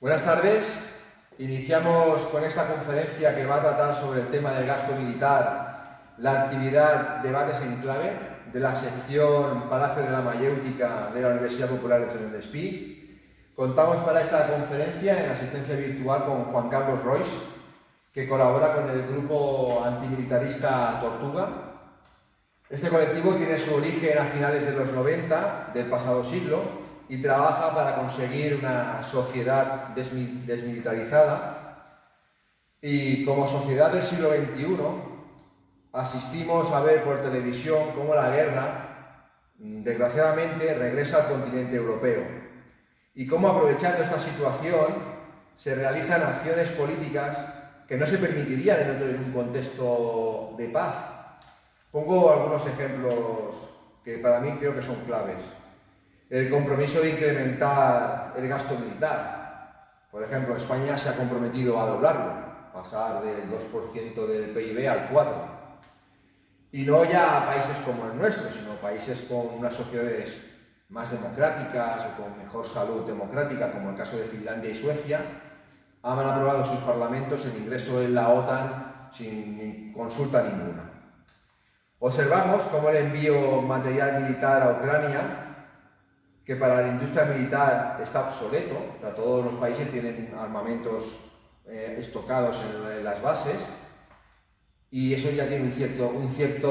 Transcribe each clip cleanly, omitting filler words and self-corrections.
Buenas tardes. Iniciamos con esta conferencia que va a tratar sobre el tema del gasto militar, la actividad Debates en Clave de la sección Palacio de la Mayéutica de la Universidad Popular de Sant Despí. Contamos para esta conferencia en asistencia virtual con Juan Carlos Rois, que colabora con el grupo antimilitarista Tortuga. Este colectivo tiene su origen a finales de los 90 del pasado siglo y trabaja para conseguir una sociedad desmilitarizada. Y como sociedad del siglo XXI asistimos a ver por televisión cómo la guerra, desgraciadamente, regresa al continente europeo y cómo, aprovechando esta situación, se realizan acciones políticas que no se permitirían en un contexto de paz. Pongo algunos ejemplos que para mí creo que son claves. El compromiso de incrementar el gasto militar. Por ejemplo, España se ha comprometido a doblarlo, pasar del 2% del PIB al 4%. Y no ya países como el nuestro, sino países con unas sociedades más democráticas o con mejor salud democrática, como el caso de Finlandia y Suecia, han aprobado sus parlamentos el ingreso en la OTAN sin consulta ninguna. Observamos cómo el envío material militar a Ucrania, que para la industria militar está obsoleto, o sea, todos los países tienen armamentos estocados en las bases, y eso ya tiene una cierta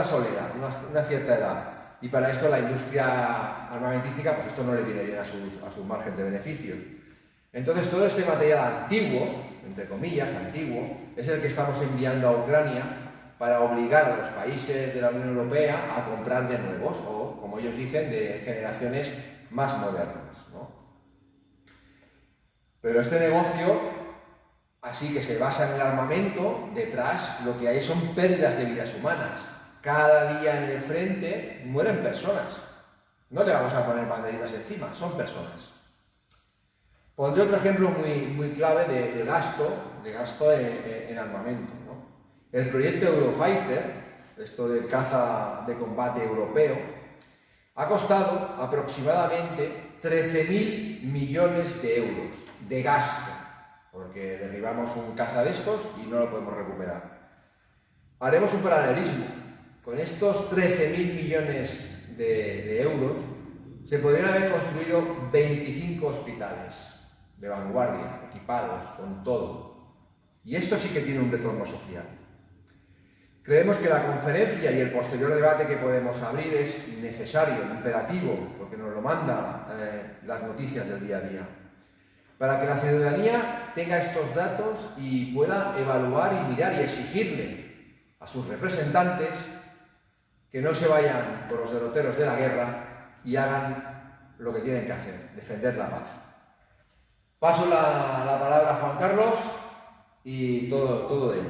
solera, una cierta edad. Y para esto la industria armamentística, pues esto no le viene bien a su margen de beneficios. Entonces todo este material antiguo, entre comillas, antiguo, es el que estamos enviando a Ucrania para obligar a los países de la Unión Europea a comprar de nuevos, o como ellos dicen, de generaciones más modernas, ¿no? Pero este negocio, así que se basa en el armamento, detrás lo que hay son pérdidas de vidas humanas. Cada día en el frente mueren personas. No le vamos a poner banderitas encima, son personas. Pondré otro ejemplo muy clave de gasto en armamento, ¿no? El proyecto Eurofighter, esto del caza de combate europeo, ha costado aproximadamente 13.000 millones de euros de gasto, porque derribamos un caza de estos y no lo podemos recuperar. Haremos un paralelismo. Con estos 13.000 millones de euros se podrían haber construido 25 hospitales de vanguardia, equipados, con todo. Y esto sí que tiene un retorno social. Creemos que la conferencia y el posterior debate que podemos abrir es necesario, imperativo, porque nos lo manda las noticias del día a día, para que la ciudadanía tenga estos datos y pueda evaluar y mirar y exigirle a sus representantes que no se vayan por los derroteros de la guerra y hagan lo que tienen que hacer, defender la paz. Paso la palabra a Juan Carlos y todo de él.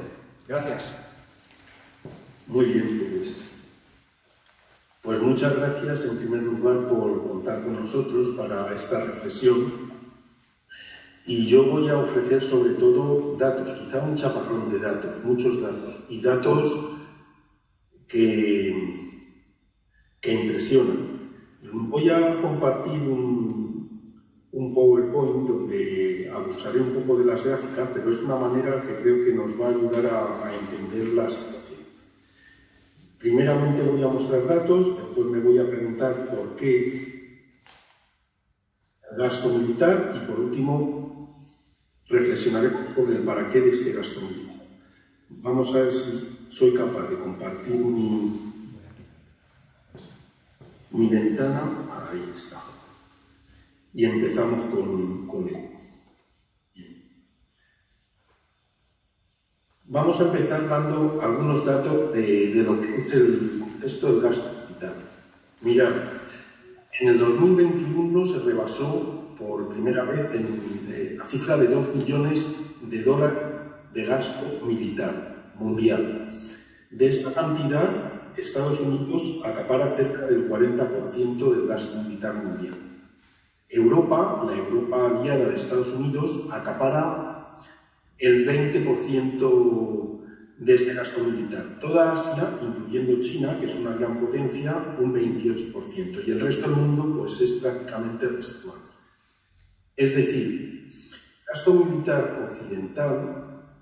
Gracias. Muy bien, pues muchas gracias en primer lugar por contar con nosotros para esta reflexión. Y yo voy a ofrecer sobre todo datos, quizá un chaparrón de datos, muchos datos, y datos que impresionan. Voy a compartir un PowerPoint donde abusaré un poco de las gráficas, pero es una manera que creo que nos va a ayudar a entender la situación. Primeramente voy a mostrar datos, después me voy a preguntar por qué el gasto militar y por último reflexionaremos sobre el para qué de este gasto militar. Vamos a ver si soy capaz de compartir mi ventana. Ahí está. Y empezamos con él. Vamos a empezar dando algunos datos de lo que es el contexto del gasto militar. Mirad, en el 2021 se rebasó por primera vez la cifra de 2 billones de dólares de gasto militar mundial. De esta cantidad, Estados Unidos acapara cerca del 40% del gasto militar mundial. Europa, la Europa aliada de Estados Unidos, acapara el 20% de este gasto militar. Toda Asia, incluyendo China, que es una gran potencia, un 28%. Y el resto del mundo pues, es prácticamente residual. Es decir, el gasto militar occidental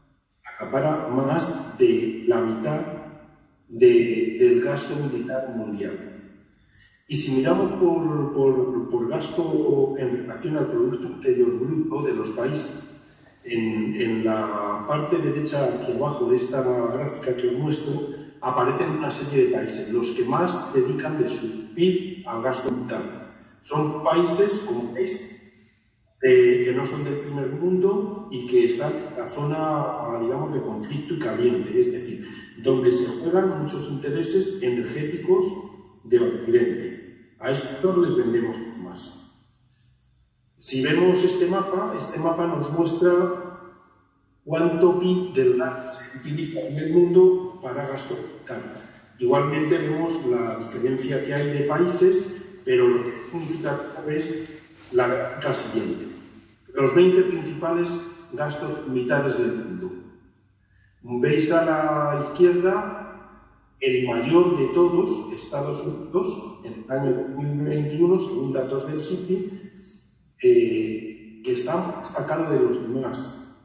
acapara más de la mitad del gasto militar mundial. Y si miramos por gasto en relación al Producto Interior Bruto de los países, en la parte derecha hacia abajo de esta gráfica que os muestro, aparecen una serie de países, los que más dedican de su PIB al gasto militar. Son países, como veis, que no son del primer mundo y que están en la zona, digamos, de conflicto y caliente, es decir, donde se juegan muchos intereses energéticos de Occidente. A estos les vendemos más. Si vemos este mapa nos muestra cuánto PIB del gas se utiliza en el mundo para gasto militar. Igualmente vemos la diferencia que hay de países, pero lo que significa es la gráfica siguiente. Los 20 principales gastos militares del mundo. Veis a la izquierda el mayor de todos, Estados Unidos, en el año 2021, según datos del SIPRI, que está destacado de los demás.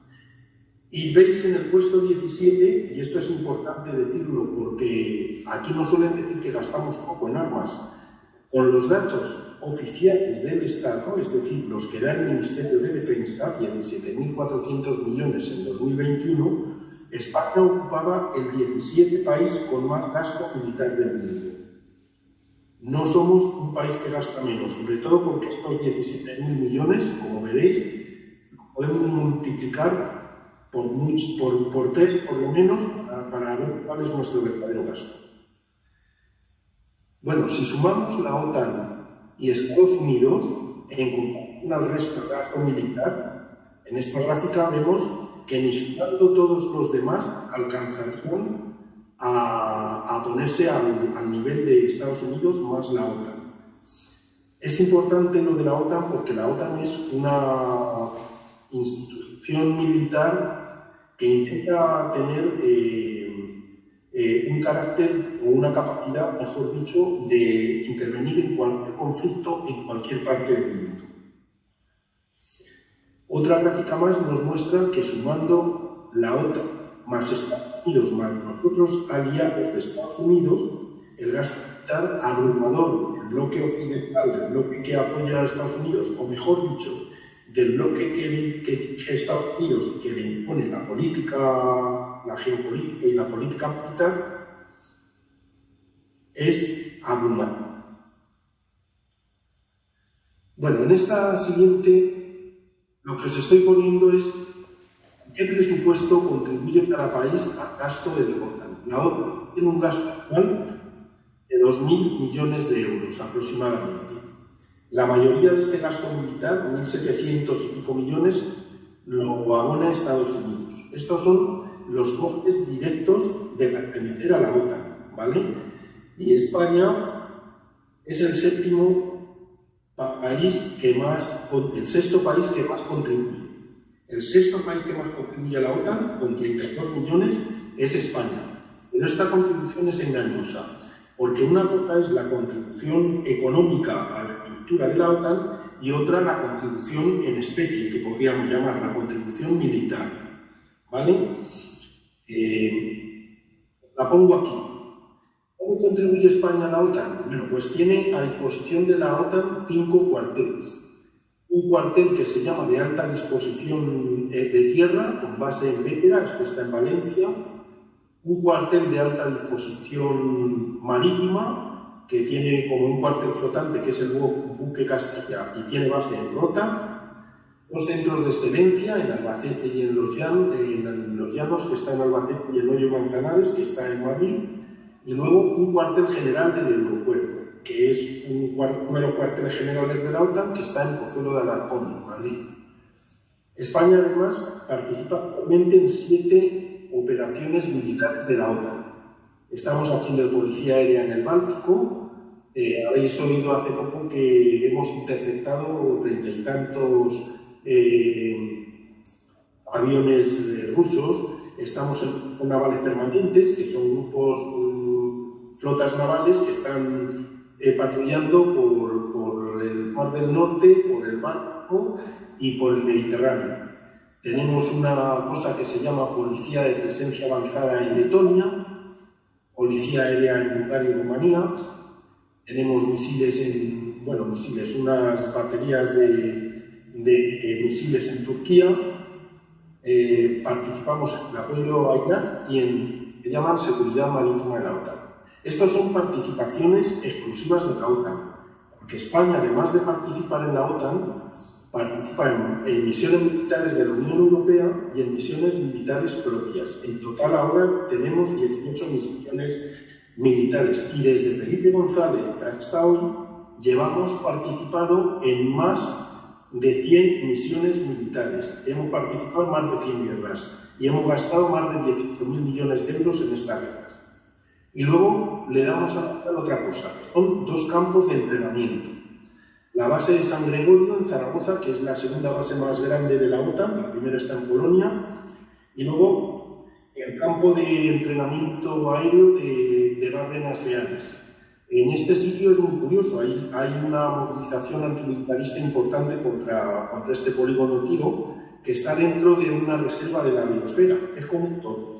Y veis en el puesto 17, y esto es importante decirlo porque aquí nos suelen decir que gastamos poco en armas, con los datos oficiales del Estado, es decir, los que da el Ministerio de Defensa, 17.400 millones en 2021, España ocupaba el 17 país con más gasto militar del mundo. No somos un país que gasta menos, sobre todo porque estos 17.000 millones, como veréis, podemos multiplicar por 3 por lo menos para ver cuál es nuestro verdadero gasto. Bueno, si sumamos la OTAN y Estados Unidos en comparación al resto del gasto militar, en esta gráfica vemos que ni sumando todos los demás alcanzarían a ponerse al nivel de Estados Unidos más la OTAN. Es importante lo de la OTAN porque la OTAN es una institución militar que intenta tener un carácter o una capacidad, mejor dicho, de intervenir en cualquier conflicto en cualquier parte del mundo. Otra gráfica más nos muestra que sumando la OTAN más Estados Unidos más los otros aliados de Estados Unidos, el gasto militar abrumador del bloque occidental, del bloque que apoya a Estados Unidos, o mejor dicho, del bloque que dirige Estados Unidos, que le impone la política, la geopolítica y la política militar, es abrumador. Bueno, en esta siguiente, lo que os estoy poniendo es ¿qué presupuesto contribuye cada país al gasto de la OTAN? La OTAN tiene un gasto anual de 2.000 millones de euros aproximadamente. La mayoría de este gasto militar, 1.700 y pico millones, lo abona Estados Unidos. Estos son los costes directos de pertenecer a la OTAN, ¿vale? Y España es el sexto país que más contribuye. El sexto país que más contribuye a la OTAN, con 32 millones, es España. Pero esta contribución es engañosa, porque una cosa es la contribución económica a la estructura de la OTAN y otra la contribución en especie, que podríamos llamar la contribución militar. ¿Vale? La pongo aquí. ¿Cómo contribuye España a la OTAN? Bueno, pues tiene a disposición de la OTAN 5 cuarteles. Un cuartel que se llama de alta disposición de tierra, con base en Bétera, esto está en Valencia. Un cuartel de alta disposición marítima, que tiene como un cuartel flotante, que es el buque Castilla, y tiene base en Rota. 2 centros de excelencia, en Albacete y en Los Llanos, que está en Albacete, y en Hoyo Manzanares, que está en Madrid. Y luego un cuartel general del aeropuerto, que es uno de los cuarteles generales de la OTAN, que está en Pozuelo de Alarcón, en Madrid. España, además, participa actualmente en 7 operaciones militares de la OTAN. Estamos haciendo de policía aérea en el Báltico. Habéis oído hace poco que hemos interceptado 30 y tantos aviones rusos. Estamos en navales permanentes, que son grupos, flotas navales que están patrullando por el Mar del Norte, por el Báltico y por el Mediterráneo. Tenemos una cosa que se llama Policía de Presencia Avanzada en Letonia, Policía Aérea en Bulgaria y Rumanía. Tenemos unas baterías de misiles en Turquía. Participamos en el apoyo a Irak y en que llaman seguridad marítima de la OTAN. Estas son participaciones exclusivas de la OTAN, porque España, además de participar en la OTAN, participa en misiones militares de la Unión Europea y en misiones militares propias. En total ahora tenemos 18 misiones militares y desde Felipe González hasta hoy llevamos participado en más de 100 misiones militares. Hemos participado en más de 100 guerras y hemos gastado más de 18.000 millones de euros en estas guerras. Y luego le damos a otra cosa, son 2 campos de entrenamiento. La base de San Gregorio en Zaragoza, que es la segunda base más grande de la OTAN, la primera está en Polonia, y luego el campo de entrenamiento aéreo de Bárdenas Reales. En este sitio es muy curioso, hay una movilización antimilitarista importante contra este polígono tiro que está dentro de una reserva de la biosfera. Es como todo.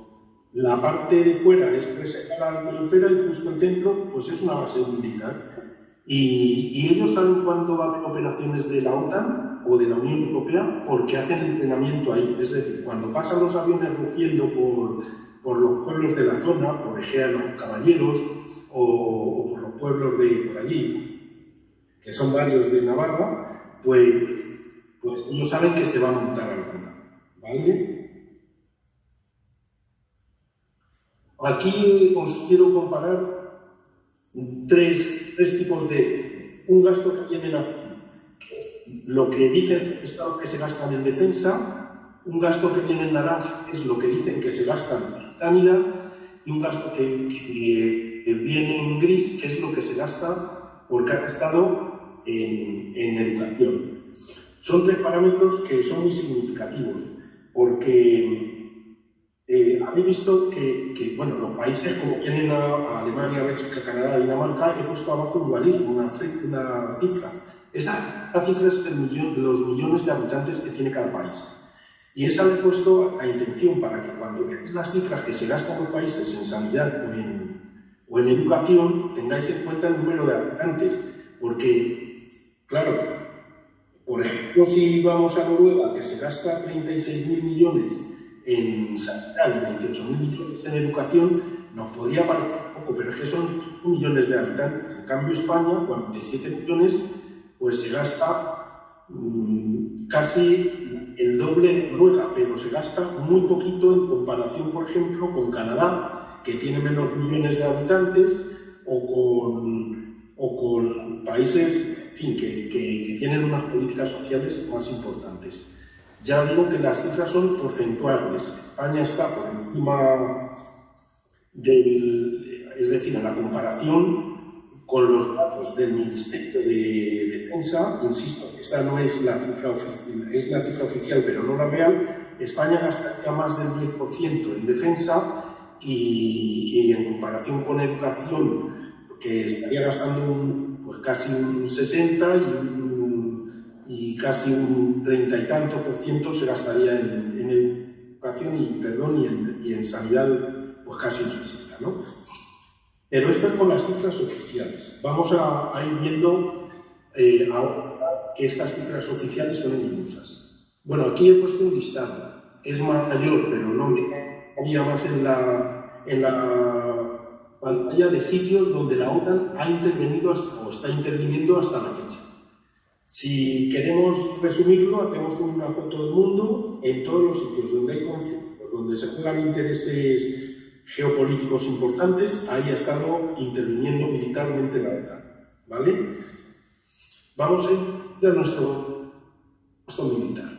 La parte de fuera es reserva de la biosfera y justo el centro pues es una base militar. Y ellos saben cuándo va a haber operaciones de la OTAN o de la Unión Europea porque hacen entrenamiento ahí. Es decir, cuando pasan los aviones rugiendo por los pueblos de la zona, por Egea de los Caballeros o por los pueblos de por allí, que son varios de Navarra, pues ellos saben que se va a montar alguna, ¿vale? Aquí os quiero comparar tres tipos de un gasto que viene en azul, que es lo que dicen es lo que se gastan en defensa, un gasto que viene en naranja es lo que dicen que se gastan en sanidad y un gasto que viene en gris, que es lo que se gasta por cada estado en educación. Son 3 parámetros que son muy significativos porque habéis visto que bueno, los países como tienen a Alemania, Bélgica, Canadá, Dinamarca, he puesto abajo un dualismo, una cifra. Esa cifra es los millones de habitantes que tiene cada país. Y esa la he puesto a intención para que cuando veáis las cifras que se gastan los países en sanidad o en educación, tengáis en cuenta el número de habitantes. Porque, claro, por ejemplo, si vamos a Noruega, que se gasta 36.000 millones en sanidad y 28.000 millones en educación, nos podría parecer poco, pero es que son 5 millones de habitantes. En cambio, España, 47 millones, pues se gasta casi el doble de Noruega, pero se gasta muy poquito en comparación, por ejemplo, con Canadá, que tiene menos millones de habitantes, o con países, en fin, que tienen unas políticas sociales más importantes. Ya digo que las cifras son porcentuales. España está por encima es decir, en la comparación con los datos del Ministerio de Defensa, insisto, esta no es la cifra oficial, es la cifra oficial, pero no la real. España gastaría más del 10% en defensa y en comparación con educación, que estaría gastando pues casi un 60% y casi un 30 y tanto % se gastaría en educación y en sanidad, pues casi un 60%, ¿no? Pero esto es con las cifras oficiales. Vamos a ir viendo ahora que estas cifras oficiales son engañosas. Bueno, aquí he puesto un listado. Es mayor, pero no me cabía más en la pantalla de sitios donde la OTAN ha intervenido o está interviniendo hasta la fecha. Si queremos resumirlo, hacemos una foto del mundo en todos los sitios donde hay conflictos, donde se juegan intereses geopolíticos importantes, ahí ha estado interviniendo militarmente la OTAN, ¿vale? Vamos a ir a nuestro gasto militar.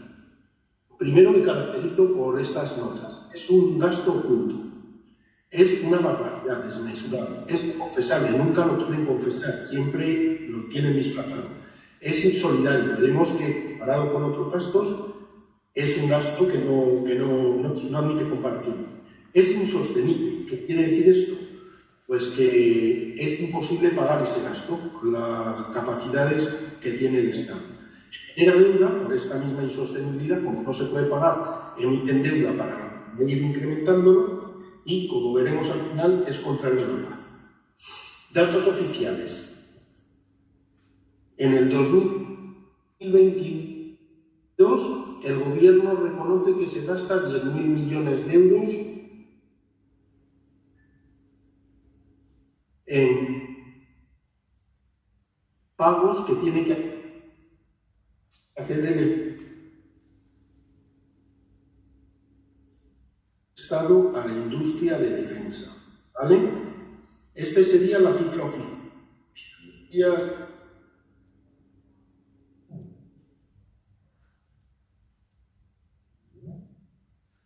Primero me caracterizo por estas notas. Es un gasto oculto. Es una barbaridad desmesurada. Es inconfesable, nunca lo quieren confesar, siempre lo tienen disfrazado. Es insolidario. Veremos que, comparado con otros gastos, es un gasto que no admite comparación. Es insostenible. ¿Qué quiere decir esto? pues que es imposible pagar ese gasto con las capacidades que tiene el Estado. Genera deuda por esta misma insostenibilidad, como no se puede pagar, emiten deuda para ir incrementándolo y, como veremos al final, es contrario a la paz. Datos oficiales. En el 2022, el Gobierno reconoce que se gasta 10.000 millones de euros en pagos que tiene que hacer el Estado a la industria de defensa, ¿vale? Esta sería la cifra oficial.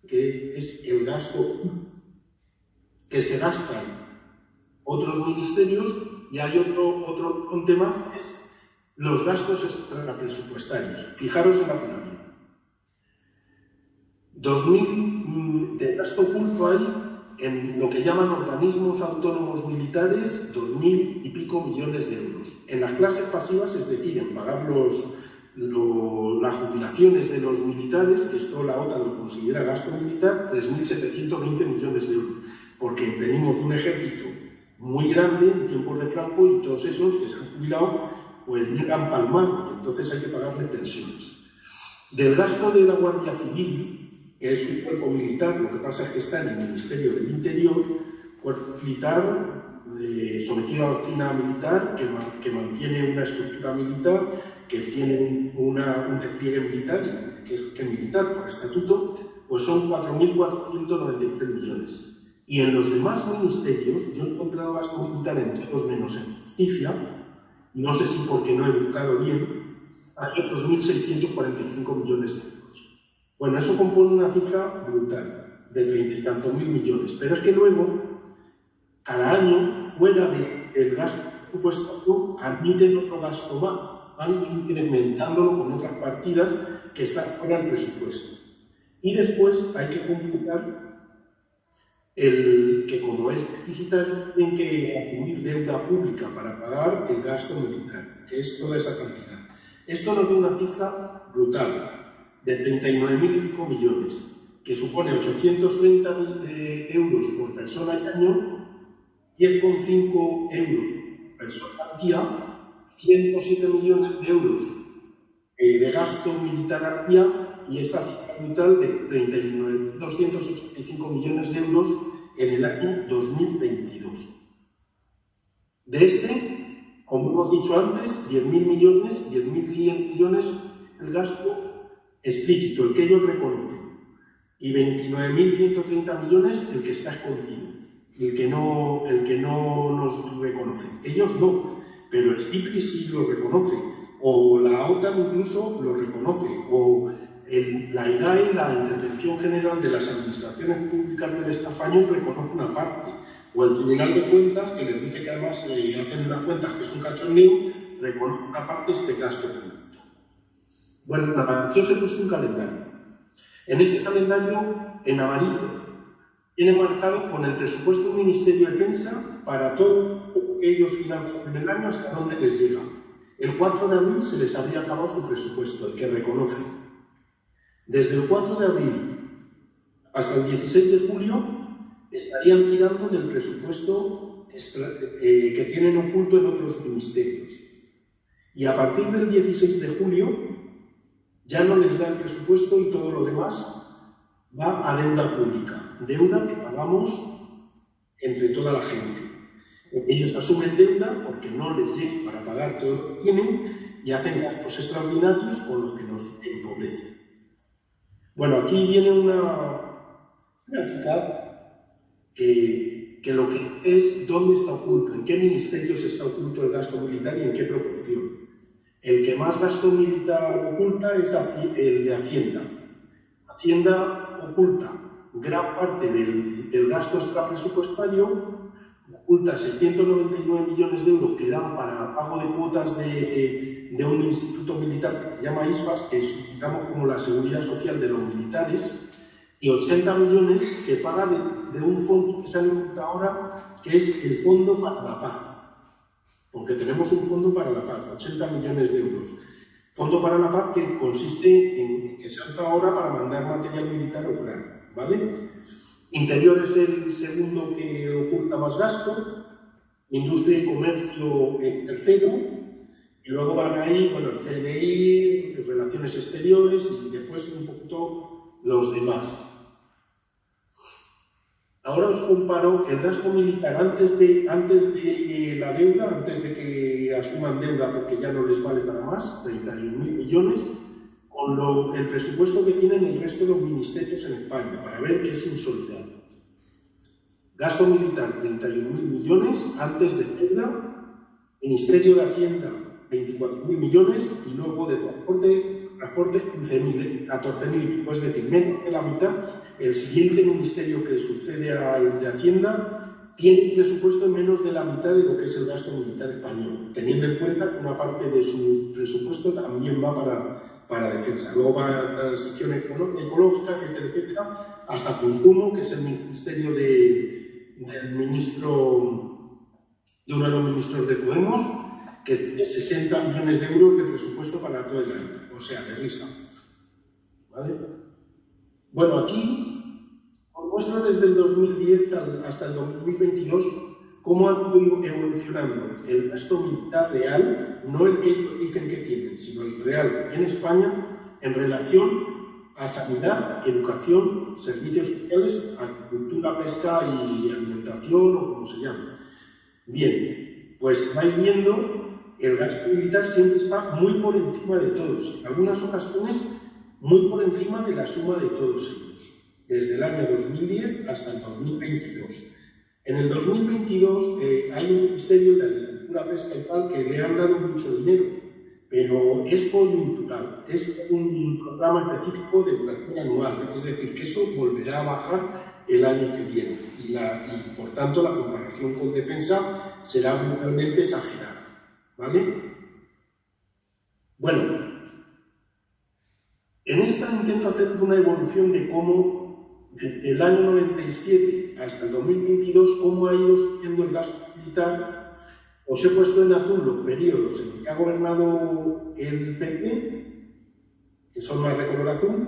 Que es el gasto que se gastan otros ministerios, y hay otro tema, es los gastos extrapresupuestarios. Fijaros en la pirámide. 2.000 de gasto oculto hay en lo que llaman organismos autónomos militares, 2.000 y pico millones de euros. En las clases pasivas, es decir, en pagar las jubilaciones de los militares, que esto la OTAN lo considera gasto militar, 3.720 millones de euros, porque venimos de un ejército muy grande en tiempos de Franco y todos esos que se han jubilado pues no han palmado, entonces hay que pagarle pensiones. Del gasto de la Guardia Civil, que es un cuerpo militar, lo que pasa es que está en el Ministerio del Interior, cuerpo militar sometido a doctrina militar, que mantiene una estructura militar, que tiene un despliegue militar, que es militar por estatuto, pues son 4.493 millones. Y en los demás ministerios, yo he encontrado gasto militar en todos menos en justicia, no sé si porque no he buscado bien, hay otros 1.645 millones de euros. Bueno, eso compone una cifra brutal, de 30 y tantos mil millones, pero es que luego, cada año, fuera del gasto presupuestario, admiten otro gasto más, van incrementándolo con otras partidas que están fuera del presupuesto. Y después hay que computar que, como es deficitario, tienen que asumir deuda pública para pagar el gasto militar, que es toda esa cantidad. Esto nos da una cifra brutal, de 39.000 y pico millones, que supone 830 euros por persona y año, 10,5 euros por persona al día, 107 millones de euros de gasto militar al día, y esta cifra brutal de 39.285 millones de euros en el año 2022. De este, como hemos dicho antes, 10.000 millones, 10.100 millones el gasto explícito, el que ellos reconocen, y 29.130 millones el que está escondido, el que no nos reconoce. Ellos no, pero el CIPRI sí lo reconoce, o la OTAN incluso lo reconoce, o la IGAE, la Intervención General de las Administraciones Públicas del Estado Español, reconoce una parte, o el Tribunal de Cuentas, que les dice que además hacen unas cuentas que es un cachondeo, reconoce una parte de este gasto público. Bueno, aquí os he puesto un calendario. En este calendario, en amarillo, tiene marcado con el presupuesto del Ministerio de Defensa para todo lo que ellos financian en el año hasta donde les llega. El 4 de abril se les habría acabado su presupuesto, el que reconoce. Desde el 4 de abril hasta el 16 de julio estarían tirando del presupuesto que tienen oculto en otros ministerios. Y a partir del 16 de julio ya no les da el presupuesto y todo lo demás va a deuda pública, deuda que pagamos entre toda la gente. Ellos asumen deuda porque no les llega para pagar todo lo que tienen y hacen gastos extraordinarios con los que nos empobrecen. Bueno, aquí viene una gráfica que lo que es dónde está oculto, en qué ministerios está oculto el gasto militar y en qué proporción. El que más gasto militar oculta es el de Hacienda. Hacienda oculta gran parte del gasto extrapresupuestario, oculta 799 millones de euros que dan para pago de cuotas de un instituto militar que se llama ISFAS, que es, digamos, como la seguridad social de los militares, y 80 millones que paga de un fondo que se ha inventado ahora, que es el Fondo para la Paz, porque tenemos un Fondo para la Paz, 80 millones de euros. Fondo para la Paz que consiste en que se hace ahora para mandar material militar a Ucrania, ¿vale? Interior es el segundo que oculta más gasto, industria y comercio el tercero, y luego van ahí, bueno, el CNI, relaciones exteriores y después un poquito los demás. Ahora os comparo el gasto militar antes de la deuda, antes de que asuman deuda porque ya no les vale para más, 31.000 millones, con el presupuesto que tienen el resto de los ministerios en España, para ver qué es insolidable. Gasto militar, 31.000 millones antes de deuda, Ministerio de Hacienda, 24.000 millones, y luego de transportes 15.000, 14.000, es decir, menos de la mitad. El siguiente ministerio que sucede al de Hacienda tiene un presupuesto en menos de la mitad de lo que es el gasto militar español, teniendo en cuenta que una parte de su presupuesto también va para defensa. Luego va a transición ecológica, etcétera, etcétera, hasta consumo, que es el ministerio de uno de los ministros de Podemos, que tiene 60 millones de euros de presupuesto para todo el año, o sea, de risa. ¿Vale? Bueno, aquí os muestro desde el 2010 hasta el 2022 cómo ha ido evolucionando el gasto militar real, no el que ellos dicen que tienen, sino el real en España en relación a sanidad, educación, servicios sociales, agricultura, pesca y alimentación, o como se llame. Bien, pues vais viendo, el gasto militar siempre está muy por encima de todos, en algunas ocasiones muy por encima de la suma de todos ellos, desde el año 2010 hasta el 2022. En el 2022 hay un Ministerio de Agricultura, Pesca y tal que le han dado mucho dinero, pero es coyuntural, es un programa específico de duración anual, es decir, que eso volverá a bajar el año que viene y por tanto la comparación con defensa será brutalmente exagerada, ¿vale? Bueno, en esta intento haceros una evolución de cómo, desde el año 97 hasta el 2022, cómo ha ido subiendo el gasto militar. Os he puesto en azul los periodos en que ha gobernado el PP, que son más de color azul,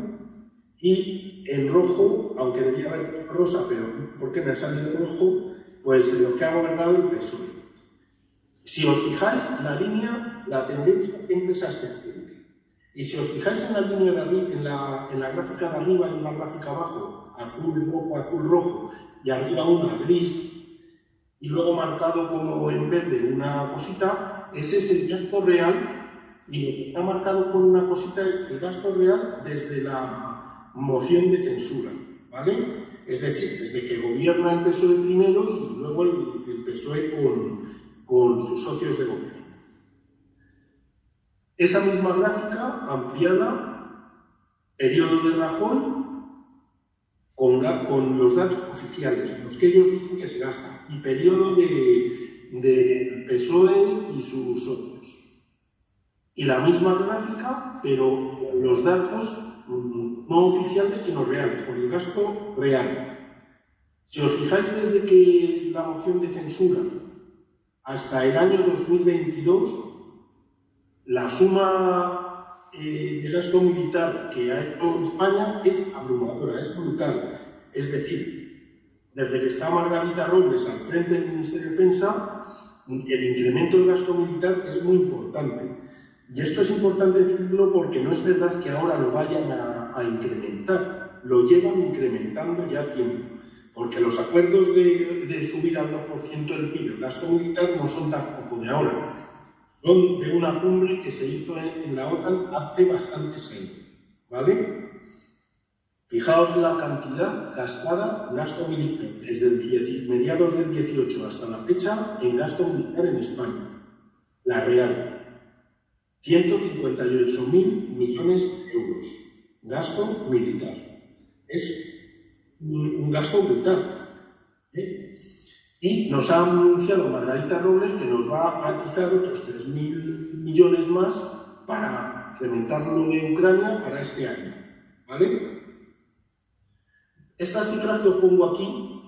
y en rojo, aunque debería haber puesto rosa, pero porque me ha salido rojo, pues los que ha gobernado el PSOE. Si os fijáis, la tendencia siempre es ascendente. Y si os fijáis en la línea de arriba, en la gráfica de arriba y en la gráfica abajo, azul, rojo, y arriba una gris, y luego marcado como en verde una cosita, ese es el gasto real, y lo que está marcado con una cosita es el gasto real desde la moción de censura, ¿vale? Es decir, desde que gobierna el PSOE primero y luego el PSOE con sus socios de gobierno. Esa misma gráfica ampliada, periodo de Rajoy, con los datos oficiales, los que ellos dicen que se gastan, y periodo de PSOE y sus socios. Y la misma gráfica, pero con los datos no oficiales, sino reales, con el gasto real. Si os fijáis, desde que la moción de censura hasta el año 2022, la suma de gasto militar que ha hecho España es abrumadora, es brutal. Es decir, desde que está Margarita Robles al frente del Ministerio de Defensa, el incremento del gasto militar es muy importante. Y esto es importante decirlo porque no es verdad que ahora lo vayan a incrementar, lo llevan incrementando ya tiempo. Porque los acuerdos de subir al 2% del PIB el gasto militar no son tampoco de ahora. Son de una cumbre que se hizo en la OTAN hace bastantes años, ¿vale? Fijaos la cantidad gastada, gasto militar, desde mediados del 18 hasta la fecha, en gasto militar en España. La real, 158.000 millones de euros, gasto militar. Es un gasto brutal, ¿eh? Y nos ha anunciado Margarita Robles que nos va a atizar otros 3.000 millones más para incrementarlo de Ucrania para este año, ¿vale? Estas cifras que os pongo aquí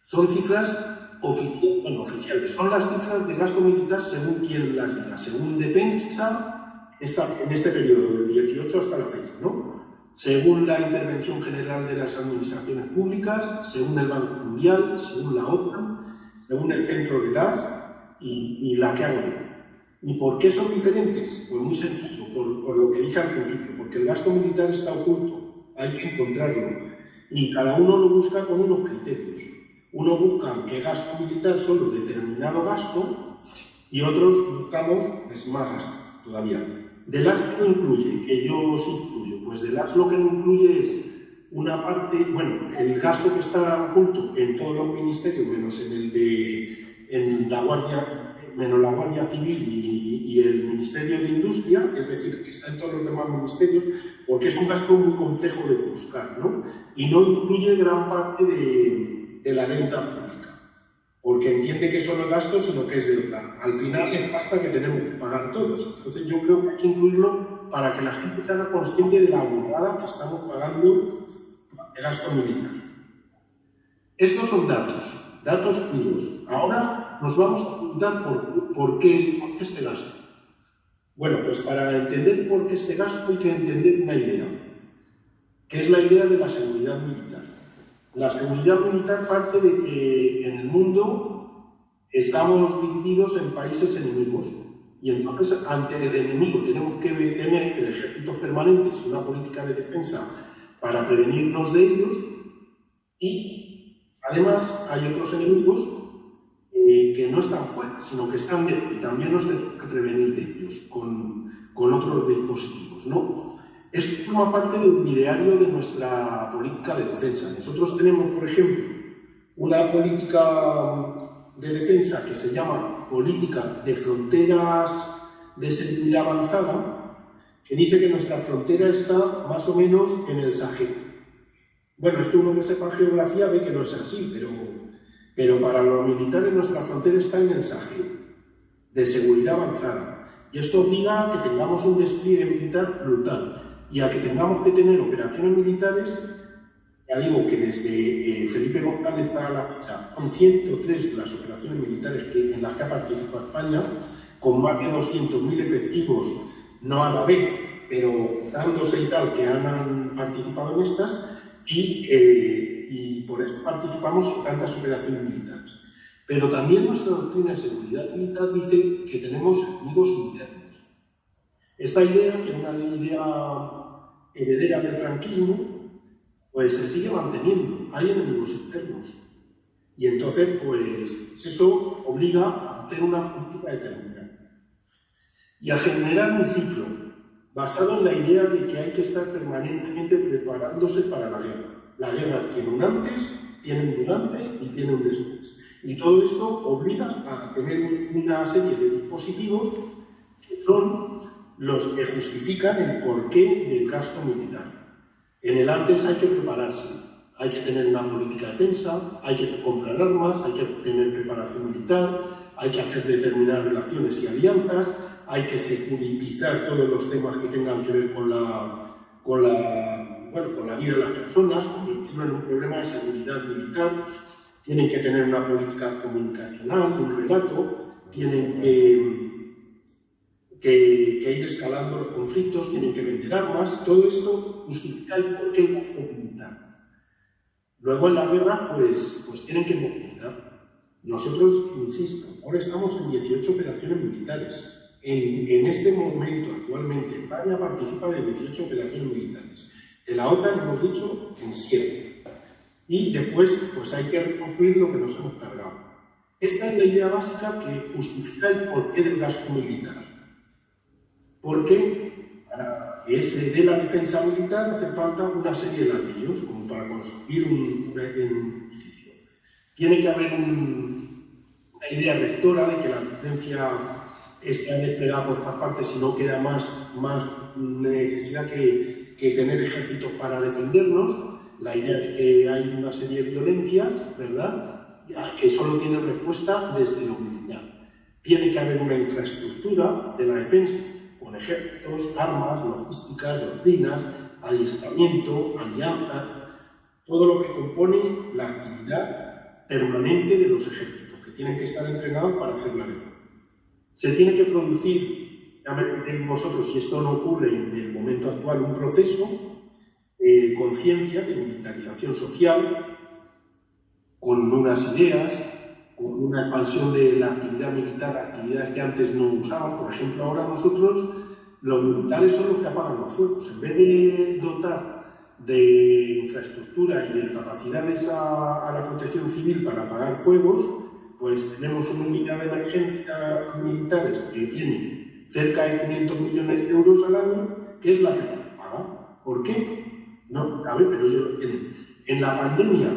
Son cifras oficiales, son las cifras de gasto militar según quien las diga, según Defensa, en este periodo del 18 hasta la fecha, ¿no? Según la Intervención General de las Administraciones Públicas, según el Banco Mundial, según la OTAN, según el Centro de Gas y la que hago yo. ¿Y por qué son diferentes? Pues muy sencillo, por lo que dije al principio, porque el gasto militar está oculto, hay que encontrarlo, y cada uno lo busca con unos criterios. Uno busca que gasto militar solo determinado gasto y otros buscamos más gasto todavía. De las que no incluye, que yo sí incluyo, pues de las lo que no incluye es una parte, bueno, el gasto que está oculto en todos los ministerios, menos la Guardia Civil y el Ministerio de Industria, es decir, que está en todos los demás ministerios, porque es un gasto muy complejo de buscar, ¿no? Y no incluye gran parte de la deuda pública, porque entiende que son los gastos, sino que es deuda. Al final es pasta que tenemos que pagar todos. Entonces yo creo que hay que incluirlo para que la gente se haga consciente de la burrada que estamos pagando de gasto militar. Estos son datos puros. Ahora nos vamos a preguntar por qué este gasto. Bueno, pues para entender por qué este gasto hay que entender una idea, que es la idea de la seguridad militar. La seguridad militar parte de que en el mundo estamos divididos en países enemigos y entonces ante el enemigo tenemos que tener ejércitos permanentes y una política de defensa para prevenirnos de ellos, y además hay otros enemigos que no están fuera, sino que están dentro, y también nos tenemos que prevenir de ellos con otros dispositivos, ¿no? Esto forma parte del ideario de nuestra política de defensa. Nosotros tenemos, por ejemplo, una política de defensa que se llama Política de Fronteras de Seguridad Avanzada, que dice que nuestra frontera está más o menos en el Sahel. Bueno, esto uno que sepa geografía ve que no es así, pero para los militares nuestra frontera está en el Sahel, de seguridad avanzada. Y esto obliga a que tengamos un despliegue militar brutal y a que tengamos que tener operaciones militares. Ya digo que desde Felipe González a la fecha son 103 las operaciones militares en las que ha participado España, con más de 200.000 efectivos, no a la vez, pero dándose y tal, que han participado en estas, y por eso participamos en tantas operaciones militares. Pero también nuestra doctrina de seguridad militar dice que tenemos enemigos internos. Esta idea, que es una idea heredera del franquismo, pues se sigue manteniendo. Hay enemigos internos. Y entonces, pues eso obliga a hacer una política determinada y a generar un ciclo basado en la idea de que hay que estar permanentemente preparándose para la guerra. La guerra tiene un antes, tiene un durante y tiene un después. Y todo esto obliga a tener una serie de dispositivos que son los que justifican el porqué del gasto militar. En el antes hay que prepararse, hay que tener una política de defensa, hay que comprar armas, hay que tener preparación militar, hay que hacer determinadas relaciones y alianzas, hay que securitizar todos los temas que tengan que ver con la vida de las personas, convertirlo en un problema de seguridad militar. Tienen que tener una política comunicacional, un relato, tienen que ir escalando los conflictos, tienen que vender armas. Todo esto justifica el porqué del gasto militar. Luego en la guerra, pues tienen que movilizar. Nosotros, insisto, ahora estamos en 18 operaciones militares. En este momento, actualmente, España participa de 18 operaciones militares. De la OTAN hemos dicho en 7. Y después, pues hay que reconstruir lo que nos hemos cargado. Esta es la idea básica que justifica el porqué del gasto militar. Porque para que se dé la defensa militar hace falta una serie de ladrillos, como para construir un edificio. Tiene que haber una idea rectora de que la defensa está desplegada por todas partes y no queda más necesidad que tener ejércitos para defendernos. La idea de que hay una serie de violencias, ¿verdad?, que solo tienen respuesta desde lo militar. Tiene que haber una infraestructura de la defensa, con ejércitos, armas, logísticas, doctrinas, adiestramiento, alianzas, todo lo que compone la actividad permanente de los ejércitos, que tienen que estar entrenados para hacer la guerra. Se tiene que producir, ya me entendéis vosotros, si esto no ocurre en el momento actual, un proceso de conciencia, de militarización social, con unas ideas, con una expansión de la actividad militar, actividades que antes no usaban. Por ejemplo, ahora nosotros, los militares son los que apagan los fuegos. En vez de dotar de infraestructura y de capacidades a la protección civil para apagar fuegos, pues tenemos una unidad de emergencia militares que tiene cerca de 500 millones de euros al año, que es la que paga. ¿Por qué? No se sabe, pero ellos lo tienen. En la pandemia,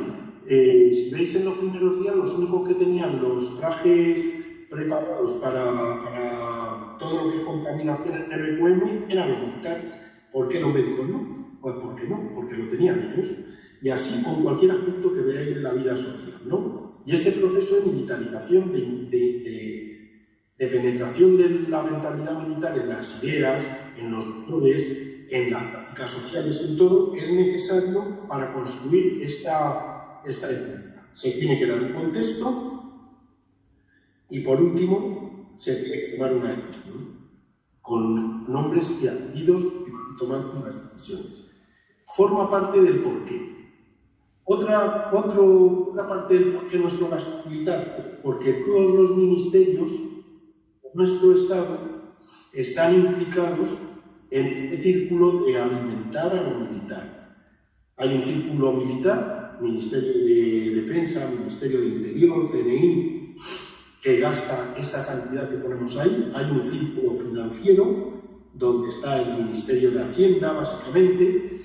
si veis en los primeros días, los únicos que tenían los trajes preparados para todo lo que es contaminación en el BQM eran los militares. ¿Por qué los médicos no? Pues porque no, porque lo tenían ellos. Y así con cualquier aspecto que veáis de la vida social, ¿no? Y este proceso de militarización, de penetración de la mentalidad militar en las ideas, en los valores, en las prácticas sociales, en todo, es necesario para construir esta defensa. Se tiene que dar un contexto y, por último, se tiene que tomar una decisión con nombres y apellidos y tomar unas decisiones. Forma parte del porqué. Otra parte del porqué nuestro gasto militar, porque todos los ministerios de nuestro Estado están implicados en este círculo de alimentar a lo militar. Hay un círculo militar, Ministerio de Defensa, Ministerio de Interior, CNI, que gasta esa cantidad que ponemos ahí. Hay un círculo financiero, donde está el Ministerio de Hacienda, básicamente,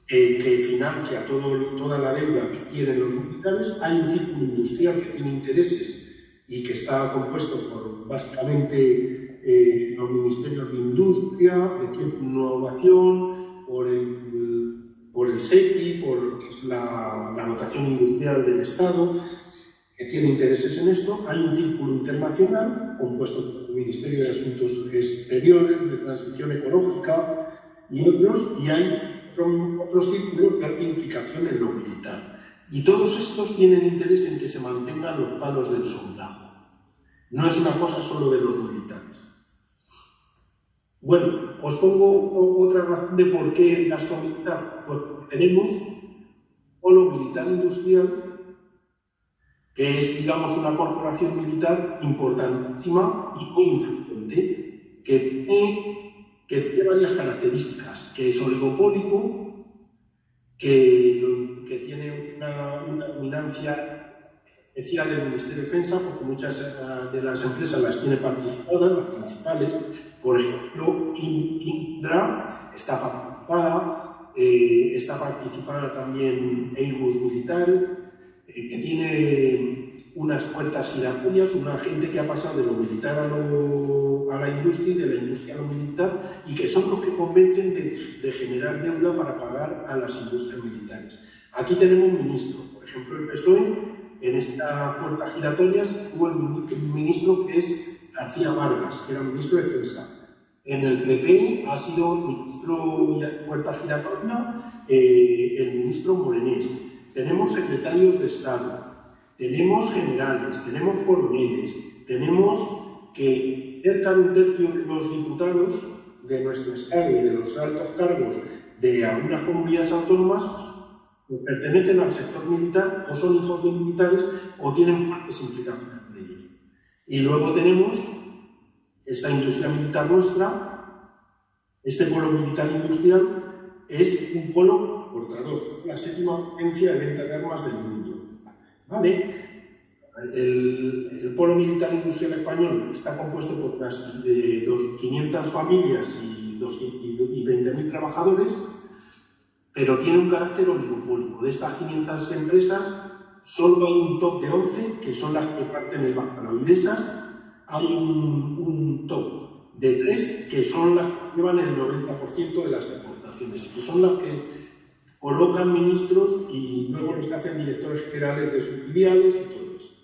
que financia toda la deuda que tienen los militares. Hay un círculo industrial que tiene intereses y que está compuesto por, básicamente, los ministerios de Industria, de Ciencia e Innovación, por el SEPI, por la dotación industrial del Estado, que tiene intereses en esto. Hay un círculo internacional compuesto por el Ministerio de Asuntos Exteriores, de Transición Ecológica y otros, y hay otros círculos de alta implicación en lo militar. Y todos estos tienen interés en que se mantengan los palos del sondajo. No es una cosa solo de los militares. Bueno, os pongo otra razón de por qué el gasto militar. Pues tenemos un polo militar industrial, que es, digamos, una corporación militar importantísima y muy influyente, que tiene varias características, que es oligopólico, que tiene una dominancia especial del Ministerio de Defensa, porque muchas de las empresas las tiene participadas, las principales. Por ejemplo, Indra está participada también Airbus Militar, que tiene unas puertas giratorias, una gente que ha pasado de lo militar a la industria y de la industria a lo militar, y que son los que convencen de generar deuda para pagar a las industrias militares. Aquí tenemos un ministro, por ejemplo, el PSOE, en esta puerta giratoria tuvo el ministro que es García Vargas, que era ministro de Defensa. En el PP ha sido ministro de puerta giratoria el ministro Morenés. Tenemos secretarios de Estado, tenemos generales, tenemos coroneles, tenemos que cerca de un tercio de los diputados de nuestro Estado y de los altos cargos de algunas comunidades autónomas pertenecen al sector militar, o son hijos de militares, o tienen fuertes implicaciones con ellos. Y luego tenemos esta industria militar nuestra. Este polo militar industrial es un polo portador, la séptima potencia de venta de armas del mundo. ¿Vale? El polo militar industrial español está compuesto por unas 500 familias y 20.000 trabajadores, pero tiene un carácter oligopólico. De estas 500 empresas, solo hay un top de 11, que son las que parten el bacalao. Y de esas hay un top de 3, que son las que llevan el 90% de las exportaciones, que son las que colocan ministros y luego los que hacen directores generales de sus filiales y todo eso.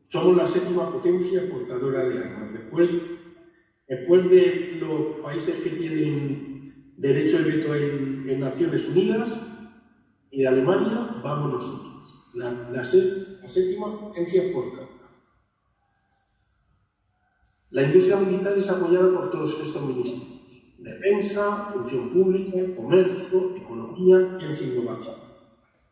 Somos la séptima potencia exportadora de armas. Después de los países que tienen derecho de veto en Naciones Unidas y de Alemania, vamos nosotros. la séptima potencia por cápita. La industria militar es apoyada por todos estos ministerios: defensa, función pública, comercio, economía, ciencia e innovación,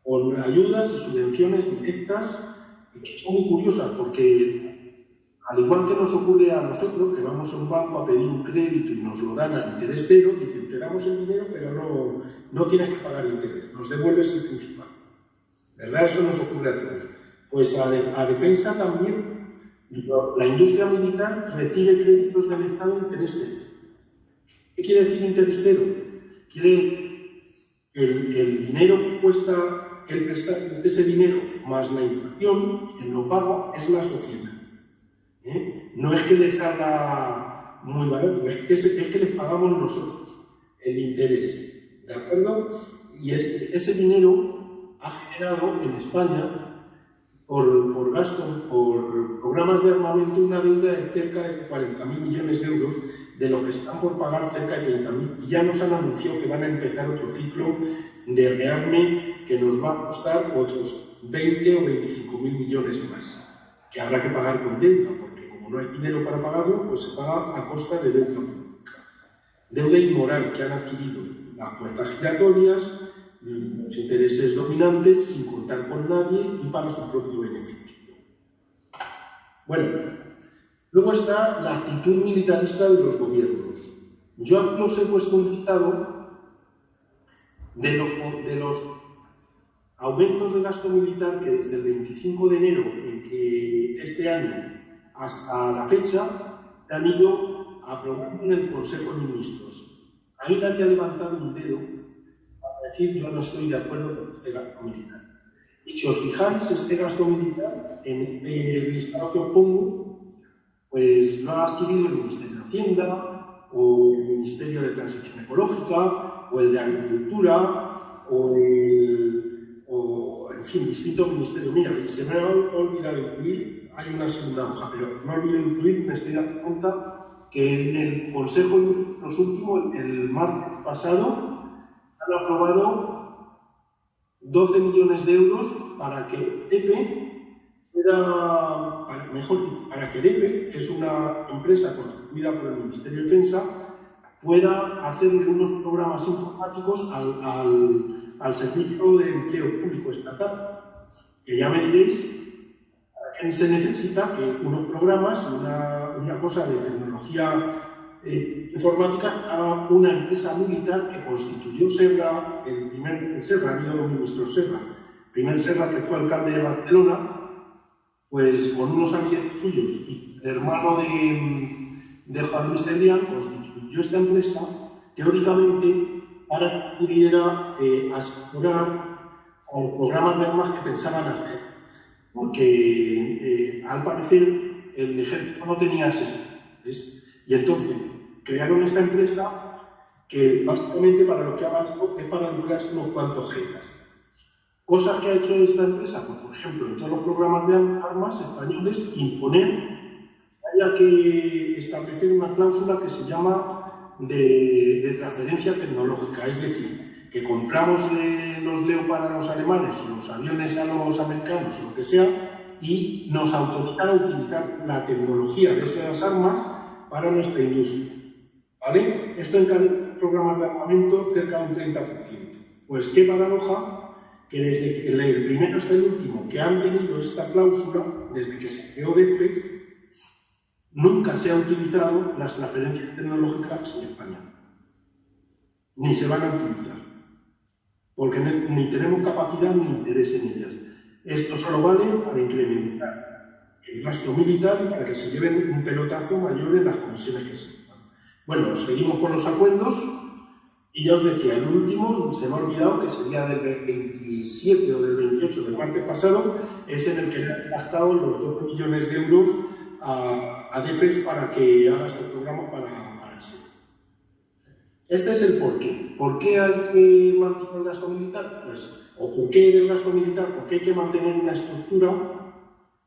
con ayudas y subvenciones directas que son muy curiosas porque, al igual que nos ocurre a nosotros, que vamos a un banco a pedir un crédito y nos lo dan a interés cero, dicen, te damos el dinero pero no tienes que pagar interés, nos devuelves el principal. ¿Verdad? Eso nos ocurre a todos. Pues a defensa también, la industria militar recibe créditos del Estado a interés cero. ¿Qué quiere decir interés cero? Quiere el dinero que cuesta el prestar ese dinero más la inflación, quien lo paga es la sociedad. No es que les haga muy barato, es que les pagamos nosotros el interés. ¿De acuerdo? Y ese dinero ha generado en España, por gasto, por programas de armamento, una deuda de cerca de 40.000 millones de euros, de los que están por pagar cerca de 30.000, y ya nos han anunciado que van a empezar otro ciclo de rearme que nos va a costar otros 20 o 25.000 millones más, que habrá que pagar con deuda, porque como no hay dinero para pagarlo, pues se paga a costa de deuda pública. Deuda inmoral que han adquirido las puertas giratorias, los intereses dominantes, sin contar con nadie y para su propio beneficio. Bueno, luego está la actitud militarista de los gobiernos. Yo aquí os he puesto un listado de los aumentos de gasto militar que desde el 25 de enero este año hasta la fecha se han ido aprobando en el Consejo de Ministros. Ahí nadie ha levantado un dedo para decir yo no estoy de acuerdo con este gasto militar. Y si os fijáis, este gasto militar, en el listado que os pongo, pues lo ha adquirido el Ministerio de Hacienda, o el Ministerio de Transición Ecológica, o el de Agricultura, o en fin, distintos ministerios. Mira, se me ha olvidado incluir, hay una segunda hoja, pero me he olvidado incluir, me estoy dando cuenta que en el Consejo de Ministros último, el martes pasado, han aprobado 12 millones de euros para que DEFE, que es una empresa constituida por el Ministerio de Defensa, pueda hacerle unos programas informáticos al Servicio de Empleo Público Estatal. Que ya me diréis, ¿para qué se necesita que unos programas, una cosa de tecnología informática, a una empresa militar que constituyó Serra, ha habido dos ministros Serra, el primer Serra que fue alcalde de Barcelona, pues con unos amigos suyos y el hermano de Juan Luis Cebrián constituyó esta empresa teóricamente para que pudiera asegurar los programas de armas que pensaban hacer, porque al parecer el ejército no tenía asesor, ¿ves? Y entonces crearon esta empresa que básicamente para lo que ha valido es para lucrarse unos cuantos jetas. Cosas que ha hecho esta empresa, pues, por ejemplo, en todos los programas de armas españoles, imponer que haya que establecer una cláusula que se llama de transferencia tecnológica, es decir, que compramos los Leopard a los alemanes o los aviones a los americanos o lo que sea y nos autorizan a utilizar la tecnología de esas armas para nuestra industria. ¿Vale? Esto en programas de armamento cerca de un 30%. Pues qué paradoja que desde el primero hasta el último que han tenido esta cláusula, desde que se creó DEFES, nunca se han utilizado las transferencias tecnológicas en España. Ni se van a utilizar. Porque ni tenemos capacidad ni interés en ellas. Esto solo vale para incrementar el gasto militar y para que se lleven un pelotazo mayor en las comisiones que se dan. Bueno, seguimos con los acuerdos. Y ya os decía, el último, se me ha olvidado, que sería del 27 o del 28 del martes pasado, es en el que le han gastado los 2 millones de euros a DEFES para que haga estos programas para el SER. Este es el porqué. ¿Por qué hay que mantener el gasto militar? Pues, o por qué el gasto militar, porque hay que mantener una estructura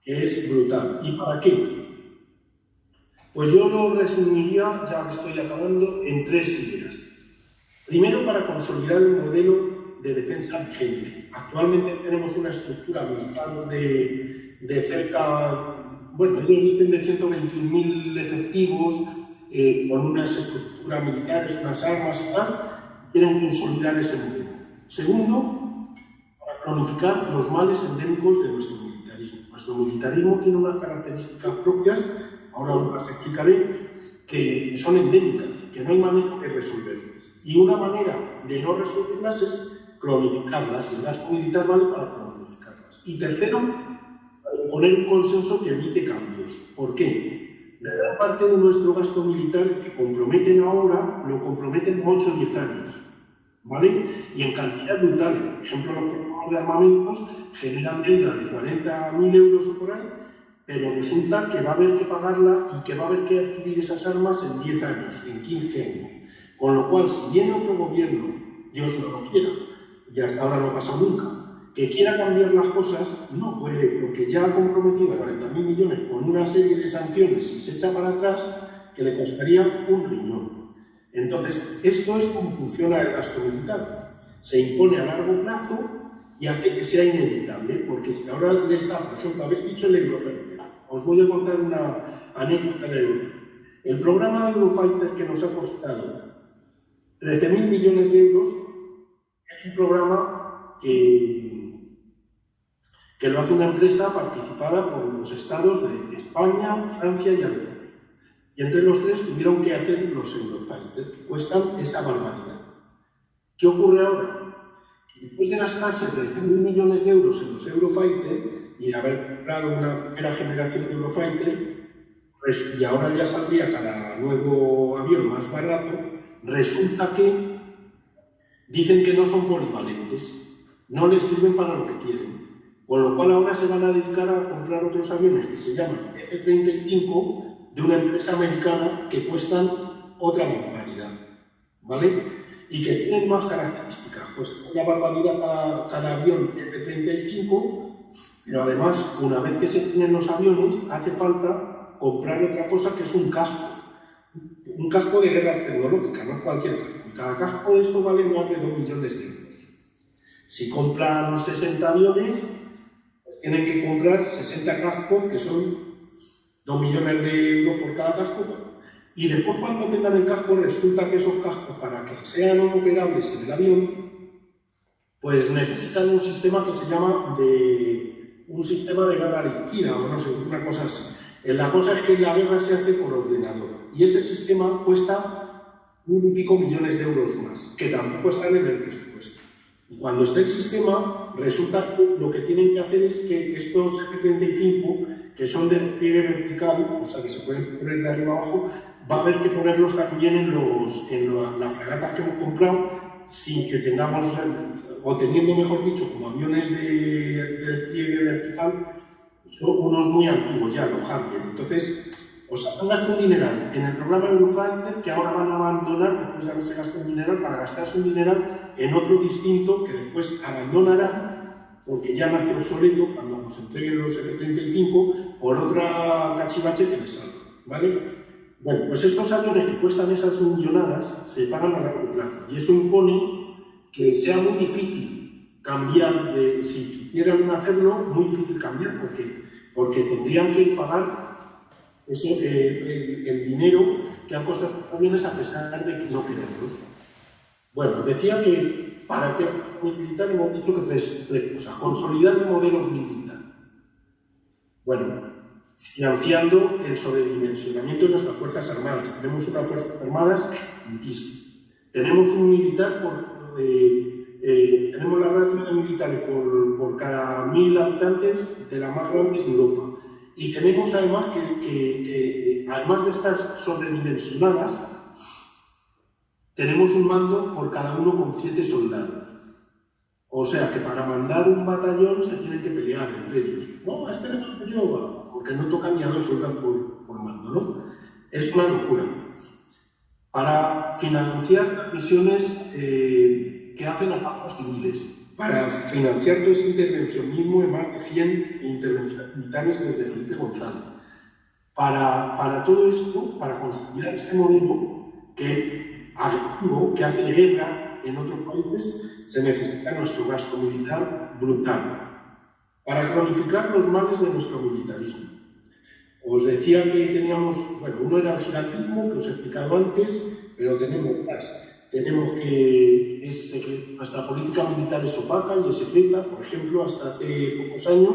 que es brutal. ¿Y para qué? Pues yo lo resumiría, ya que estoy acabando, en 3 ideas. Primero, para consolidar el modelo de defensa vigente. Actualmente tenemos una estructura militar de cerca, bueno, ellos dicen de 121.000 efectivos, con unas estructuras militares, unas armas y tal, quieren consolidar ese modelo. Segundo, para cronificar los males endémicos de nuestro militarismo. Nuestro militarismo tiene unas características propias, ahora os las explicaré, que son endémicas, que no hay manera de resolverlas. Y una manera de no resolverlas es cronificarlas, y el gasto militar vale para cronificarlas. Y tercero, poner un consenso que evite cambios. ¿Por qué? La gran parte de nuestro gasto militar que comprometen ahora, lo comprometen en 8 o 10 años, ¿vale? Y en cantidad brutal. Por ejemplo, los programas de armamentos generan deuda de 40.000 euros o por ahí, pero resulta que va a haber que pagarla y que va a haber que adquirir esas armas en 10 años, en 15 años. Con lo cual, si viene otro gobierno, Dios no lo quiera, y hasta ahora no ha pasado nunca, que quiera cambiar las cosas, no puede, porque ya ha comprometido 40.000 millones con una serie de sanciones y se echa para atrás, que le costaría un riñón. Entonces, esto es como funciona el gasto militar. Se impone a largo plazo y hace que sea inevitable, porque si ahora ya está, por ejemplo, habéis dicho el Eurofighter. Os voy a contar una anécdota del Eurofighter. El programa de Eurofighter que nos ha costado 13.000 millones de euros es un programa que lo hace una empresa participada por los estados de España, Francia y Alemania. Y entre los tres tuvieron que hacer los Eurofighter, que cuestan esa barbaridad. ¿Qué ocurre ahora? Después de gastarse 13.000 millones de euros en los Eurofighter y haber comprado una primera generación de Eurofighter, y ahora ya saldría cada nuevo avión más barato, resulta que dicen que no son polivalentes, no les sirven para lo que quieren. Con lo cual ahora se van a dedicar a comprar otros aviones que se llaman F-35 de una empresa americana que cuestan otra barbaridad, ¿vale? Y que tienen más características, pues una barbaridad cada avión F-35, pero además, una vez que se tienen los aviones, hace falta comprar otra cosa que es un casco de guerra tecnológica, no es cualquier casco. Cada casco de esto vale más de 2 millones de euros. Si compran 60 aviones, pues tienen que comprar 60 cascos, que son 2 millones de euros por cada casco. Y después, cuando tengan el casco, resulta que esos cascos, para que sean operables en el avión, pues necesitan un sistema que se llama un sistema de guerra líquida, o no sé, una cosa así. La cosa es que la guerra se hace por ordenador, y ese sistema cuesta 1 y pico millones de euros más, que tampoco están en el presupuesto. Y cuando está el sistema, resulta que lo que tienen que hacer es que estos F-35, que son de pliegue vertical, o sea que se pueden poner de arriba abajo, va a haber que ponerlos también en las fragatas que hemos comprado, sin que tengamos, o teniendo, mejor dicho, como aviones de pliegue vertical, son unos muy antiguos ya, los Harrier. Entonces, os han gastado un dineral en el programa Eurofighter, que ahora van a abandonar, después de haberse gastado un dineral, para gastarse un dineral en otro distinto, que después abandonarán, porque ya nace obsoleto cuando nos entreguen los F-35, por otra cachivache que les salga, ¿vale? Bueno, pues estos aviones que cuestan esas millonadas se pagan a largo plazo, y eso impone que sea muy difícil cambiar, si quisieran hacerlo, muy difícil cambiar, porque tendrían que pagar el dinero que han costado estos aviones a pesar de que no quererlos. Bueno, decía que para que militar hemos dicho que tres cosas: consolidar un modelo militar. Bueno, financiando el sobredimensionamiento de nuestras Fuerzas Armadas. Tenemos unas Fuerzas Armadas altísimas. Tenemos un militar tenemos la ratio de militares por cada 1.000 habitantes de las más grandes de Europa. Y tenemos además que además de estar sobredimensionadas, tenemos un mando por cada uno con 7 soldados. O sea que para mandar un batallón se tienen que pelear entre ellos. No, este le mando yo, porque no toca ni a 2 soldados por mando, ¿no? Es una locura. Para financiar misiones que hacen a campos civiles, para financiar todo ese intervencionismo de más de 100 intervenciones militares desde Felipe González. Para todo esto, para construir este modelo que es agresivo, que hace guerra, en otros países se necesita nuestro gasto militar brutal para cronificar los males de nuestro militarismo. Os decía que teníamos, bueno, uno era el gigantismo, que os he explicado antes, pero tenemos más. Tenemos que nuestra política militar es opaca y es secreta. Por ejemplo, hasta hace pocos años,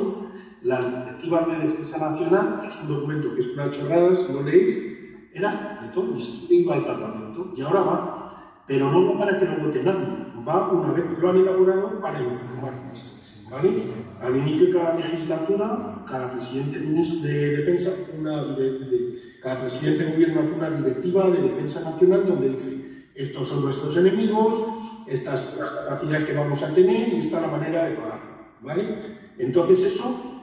la Directiva de Defensa Nacional, que es un documento que es una chorrada, si lo leéis, era de todo, ni siquiera iba al Parlamento, y ahora va, pero no va para que lo vote nadie, va una vez que lo han elaborado para informarnos, ¿vale? Al inicio de cada legislatura, cada presidente de defensa, cada presidente de gobierno hace una directiva de defensa nacional donde dice: estos son nuestros enemigos, estas son las capacidades que vamos a tener y esta es la manera de pagar, ¿vale? Entonces eso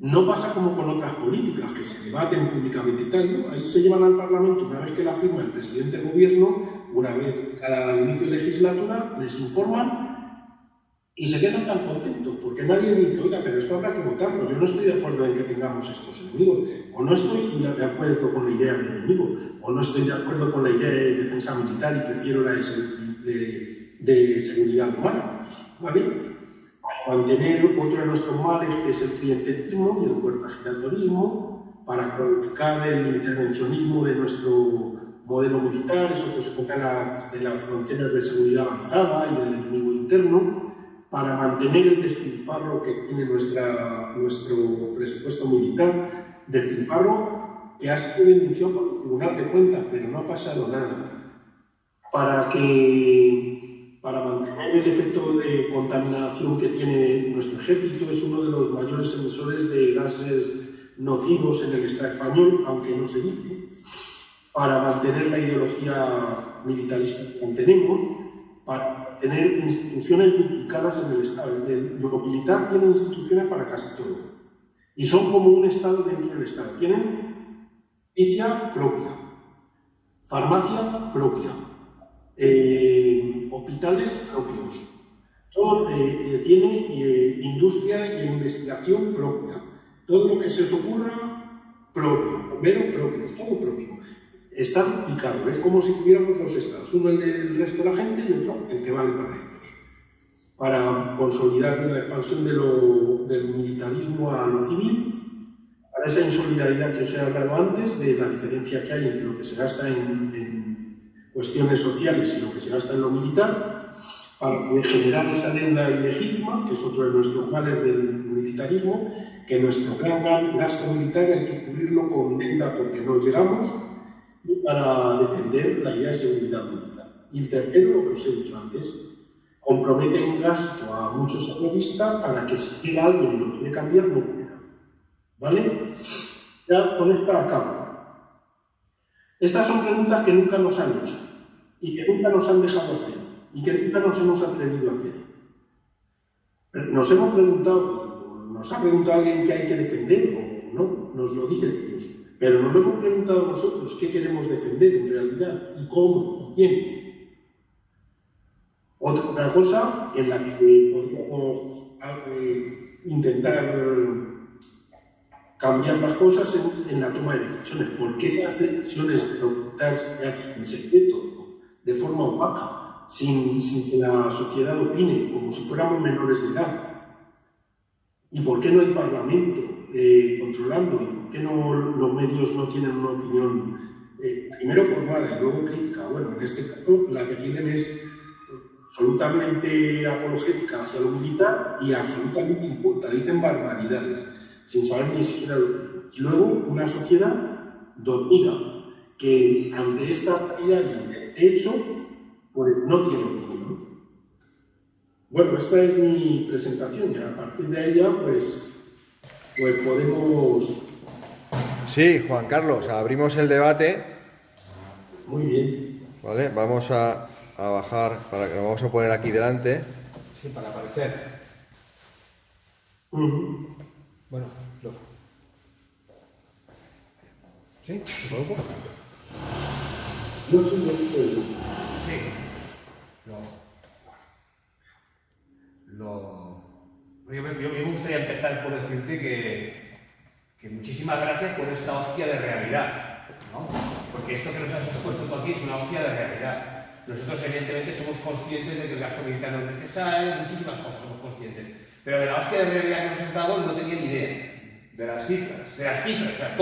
no pasa como con otras políticas que se debaten públicamente y tal, ¿no? Ahí se llevan al Parlamento una vez que la firma el presidente del gobierno, una vez cada inicio de legislatura, les informan y se quedan tan contentos, porque nadie dice: oiga, pero esto habrá que votarlo, yo no estoy de acuerdo en que tengamos estos enemigos, o no estoy de acuerdo con la idea del enemigo, o no estoy de acuerdo con la idea de defensa militar y prefiero la de seguridad humana, ¿vale? Para mantener otro de nuestros males, que es el clientelismo y el puerta-giratorismo, para cronificar el intervencionismo de nuestro modelo militar, eso que se toca de las fronteras de seguridad avanzada y del enemigo interno, para mantener el despilfarro que tiene nuestro presupuesto militar, despilfarro que ha sido denunciado por el Tribunal de Cuentas, pero no ha pasado nada, para mantener el efecto de contaminación que tiene nuestro ejército. Es uno de los mayores emisores de gases nocivos en el Estado español, aunque no se dice, para mantener la ideología militarista que mantenemos, para tener instituciones duplicadas en el Estado. Lo militar tiene instituciones para casi todo. Y son como un Estado dentro del Estado. Tienen justicia propia, farmacia propia, hospitales propios. Todo tiene industria e investigación propia. Todo lo que se os ocurra, propio. Bomberos propios, todo propio. Está duplicado, es como si tuviéramos dos estados, uno el del resto de la gente y otro el que vale para ellos, para consolidar la expansión del militarismo a lo civil, para esa insolidaridad que os he hablado antes, de la diferencia que hay entre lo que se gasta en cuestiones sociales y lo que se gasta en lo militar, para generar esa deuda ilegítima, que es otro de nuestros males del militarismo, que nuestro gran gasto militar hay que cubrirlo con deuda porque no llegamos, y para defender la idea de seguridad militar. Y el tercero, lo que os he dicho antes, compromete en gasto a muchos años vista para que si llega alguien y lo quiere cambiar, no pueda. ¿Vale? Ya con esta acabo. Estas son preguntas que nunca nos han hecho y que nunca nos han dejado hacer y que nunca nos hemos atrevido a hacer. Nos hemos preguntado, nos ha preguntado alguien que hay que defender o no, nos lo dicen Dios. Pero nos lo hemos preguntado nosotros, ¿qué queremos defender en realidad? ¿Y cómo? ¿Y quién? Otra cosa en la que podríamos intentar cambiar las cosas es en la toma de decisiones. ¿Por qué las decisiones adoptadas se hacen en secreto, de forma opaca, sin que la sociedad opine, como si fuéramos menores de edad? ¿Y por qué no hay parlamento controlando? ¿Por qué los medios no tienen una opinión primero formada y luego crítica? Bueno, en este caso la que tienen es absolutamente apologética hacia lo militar y absolutamente inculta. Dicen barbaridades, sin saber ni siquiera lo que dicen. Y luego una sociedad dormida, que ante esta realidad y ante el hecho, pues no tiene opinión. Bueno, esta es mi presentación, y a partir de ella, pues podemos... Sí, Juan Carlos, abrimos el debate. Muy bien. Vale, vamos a bajar, para que lo vamos a poner aquí delante. Sí, para aparecer. Bueno, ¿sí? ¿Te coloco? Yo soy esto. Sí. Yo me gustaría empezar por decirte que muchísimas gracias por esta hostia de realidad, ¿no? Porque esto que nos has expuesto tú aquí es una hostia de realidad. Nosotros, evidentemente, somos conscientes de que el gasto militar no es necesario, muchísimas cosas somos conscientes. Pero de la hostia de realidad que nos han dado no tenía ni idea. De las cifras. De las cifras, o sea,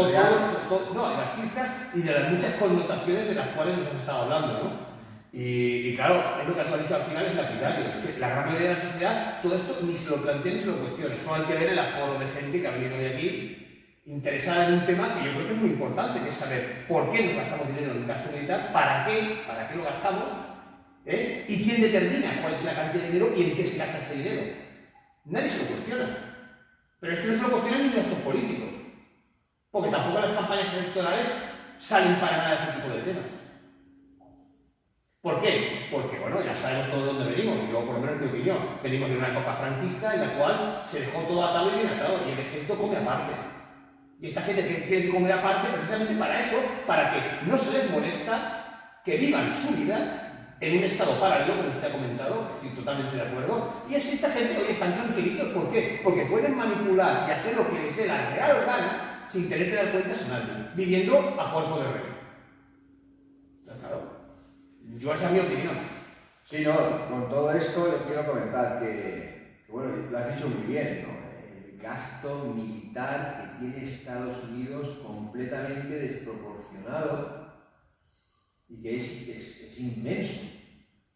no, de las cifras y de las muchas connotaciones de las cuales nos han estado hablando, ¿no? Y claro, es lo que tú has dicho al final, es lapidario. Es que la gran mayoría de la sociedad, todo esto ni se lo plantea ni se lo cuestiona. Solo hay que ver el aforo de gente que ha venido de aquí interesada en un tema que yo creo que es muy importante, que es saber por qué nos gastamos dinero en un gasto militar, para qué lo gastamos, y quién determina cuál es la cantidad de dinero y en qué se gasta ese dinero. Nadie se lo cuestiona. Pero es que no se lo cuestionan ni nuestros políticos, porque tampoco las campañas electorales salen para nada de este tipo de temas. ¿Por qué? Porque, bueno, ya sabemos todos dónde venimos, yo por lo menos en mi opinión, venimos de una época franquista en la cual se dejó todo atado y bien atado, y el ejército come aparte. Y esta gente tiene que comer aparte precisamente para eso, para que no se les molesta que vivan su vida en un estado paralelo, como usted ha comentado, estoy totalmente de acuerdo, y así esta gente hoy están tranquilitos. ¿Por qué? Porque pueden manipular y hacer lo que les dé la real gana sin tener que dar cuentas a nadie, viviendo a cuerpo de rey. Entonces, claro, yo esa es mi opinión. Sí, no, con todo esto yo quiero comentar que bueno, lo has dicho muy bien, ¿no? El gasto militar que tiene Estados Unidos completamente desproporcionado y que es inmenso.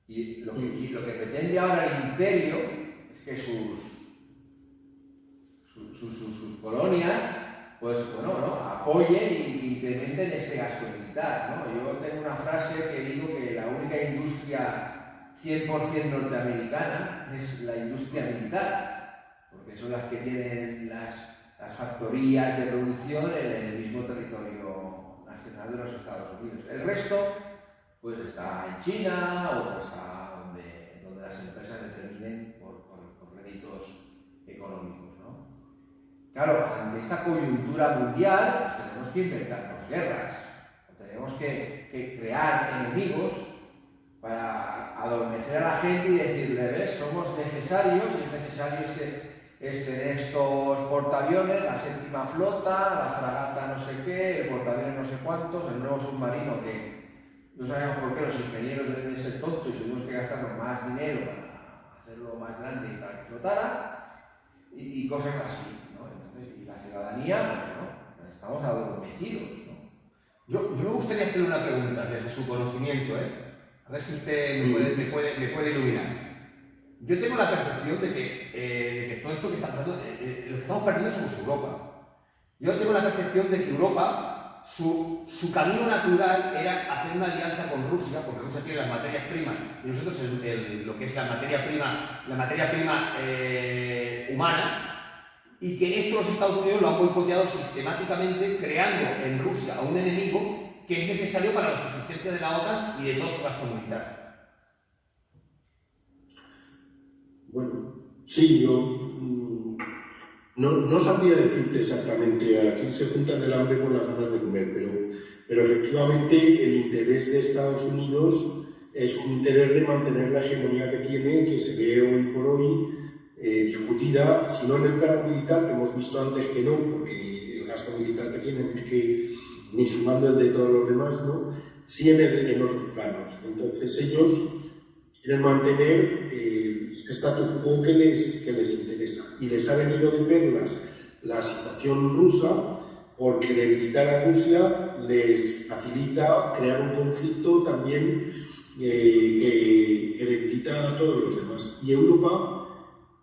Y lo que pretende ahora el imperio es que sus colonias, pues bueno, ¿no? Apoyen y incrementen este gasto militar, ¿no? Yo tengo una frase que digo que la única industria 100% norteamericana es la industria militar, porque son las que tienen las factorías de producción en el mismo territorio nacional de los Estados Unidos. El resto, pues está en China o está donde las empresas determinen por réditos económicos, ¿no? Claro, ante esta coyuntura mundial, pues tenemos que inventarnos guerras, o tenemos que crear enemigos para adormecer a la gente y decirle, ¿ves? Somos necesarios, y es necesario tener estos portaaviones, la séptima flota, la fragata no sé qué, el portaaviones no sé cuántos, el nuevo submarino que no sabemos por qué los ingenieros deben de ser tontos y tuvimos que gastarnos más dinero para hacerlo más grande y para que flotara, y cosas así, ¿no? Entonces, y la ciudadanía, pues, ¿no? Estamos adormecidos, ¿no? Yo me gustaría hacerle una pregunta desde su conocimiento, a ver si usted me puede iluminar. Yo tengo la percepción de que todo esto que está pasando, lo que estamos perdiendo somos Europa. Yo tengo la percepción de que Europa, su camino natural era hacer una alianza con Rusia, porque Rusia tiene las materias primas y nosotros lo que es la materia prima humana, y que esto los Estados Unidos lo han boicoteado sistemáticamente, creando en Rusia a un enemigo que es necesario para la subsistencia de la OTAN y de todo su gasto militar. Bueno, sí, yo no sabría decirte exactamente a quién se junta el hambre con las ganas de comer, pero efectivamente el interés de Estados Unidos es un interés de mantener la hegemonía que tiene, que se ve hoy por hoy discutida, si no en el plano militar, que hemos visto antes que no, porque el gasto militar que tienen es que ni sumando el de todos los demás, ¿no? Sí en otros planos. Entonces ellos quieren mantener este status quo que les interesa. Y les ha venido de perlas la situación rusa, porque debilitar a Rusia les facilita crear un conflicto también que debilita a todos los demás. Y Europa,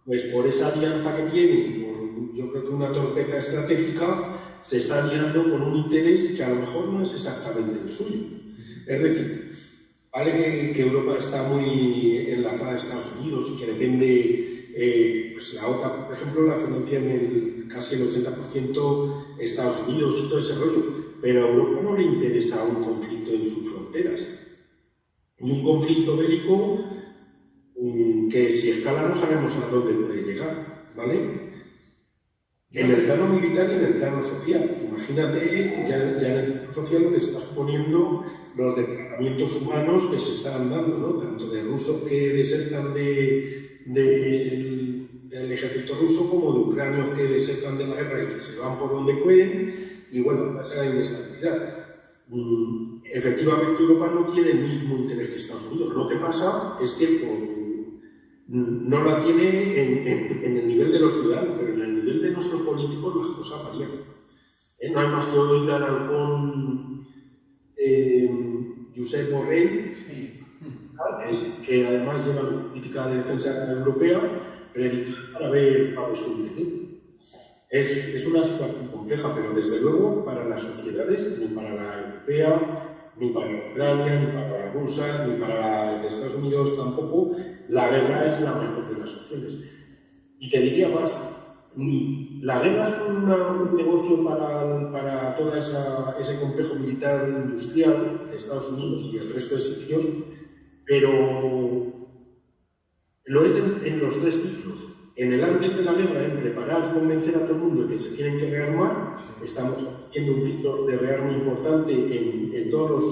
pues por esa alianza que tiene, y por yo creo que una torpeza estratégica, se está aliando con un interés que a lo mejor no es exactamente el suyo. Es decir, vale que Europa está muy enlazada a Estados Unidos y que depende, pues la OTAN, por ejemplo, la financia en casi el 80% Estados Unidos y todo ese rollo, pero a Europa no le interesa un conflicto en sus fronteras. Y un conflicto bélico que si escala no sabemos a dónde puede llegar, ¿vale? En el plano militar y en el plano social. Imagínate ya en el plano social lo que está suponiendo los desplazamientos humanos que se están dando, ¿no? Tanto de rusos que desertan del ejército ruso como de ucranios que desertan de la guerra y que se van por donde pueden, y bueno, pasa la inestabilidad. efectivamente Europa no tiene el mismo interés que Estados Unidos. Lo que pasa es que no la tiene en el nivel de los ciudadanos, pero en el nivel de nuestros políticos las cosas varían. No hay más que oír al halcón Josep Borrell, que además lleva la política de defensa europea, para ver su interés. Es una situación compleja, pero desde luego para las sociedades, ni para la europea, ni para Ucrania, ni para la rusa, ni para la de Estados Unidos tampoco, la guerra es la mejor de las opciones. Y te diría más, la guerra es un negocio para todo ese complejo militar industrial de Estados Unidos y el resto de sitios, pero lo es en los tres ciclos. En el antes de la guerra, en preparar y convencer a todo el mundo de que se tienen que rearmar, estamos haciendo un ciclo de rearme importante en todos los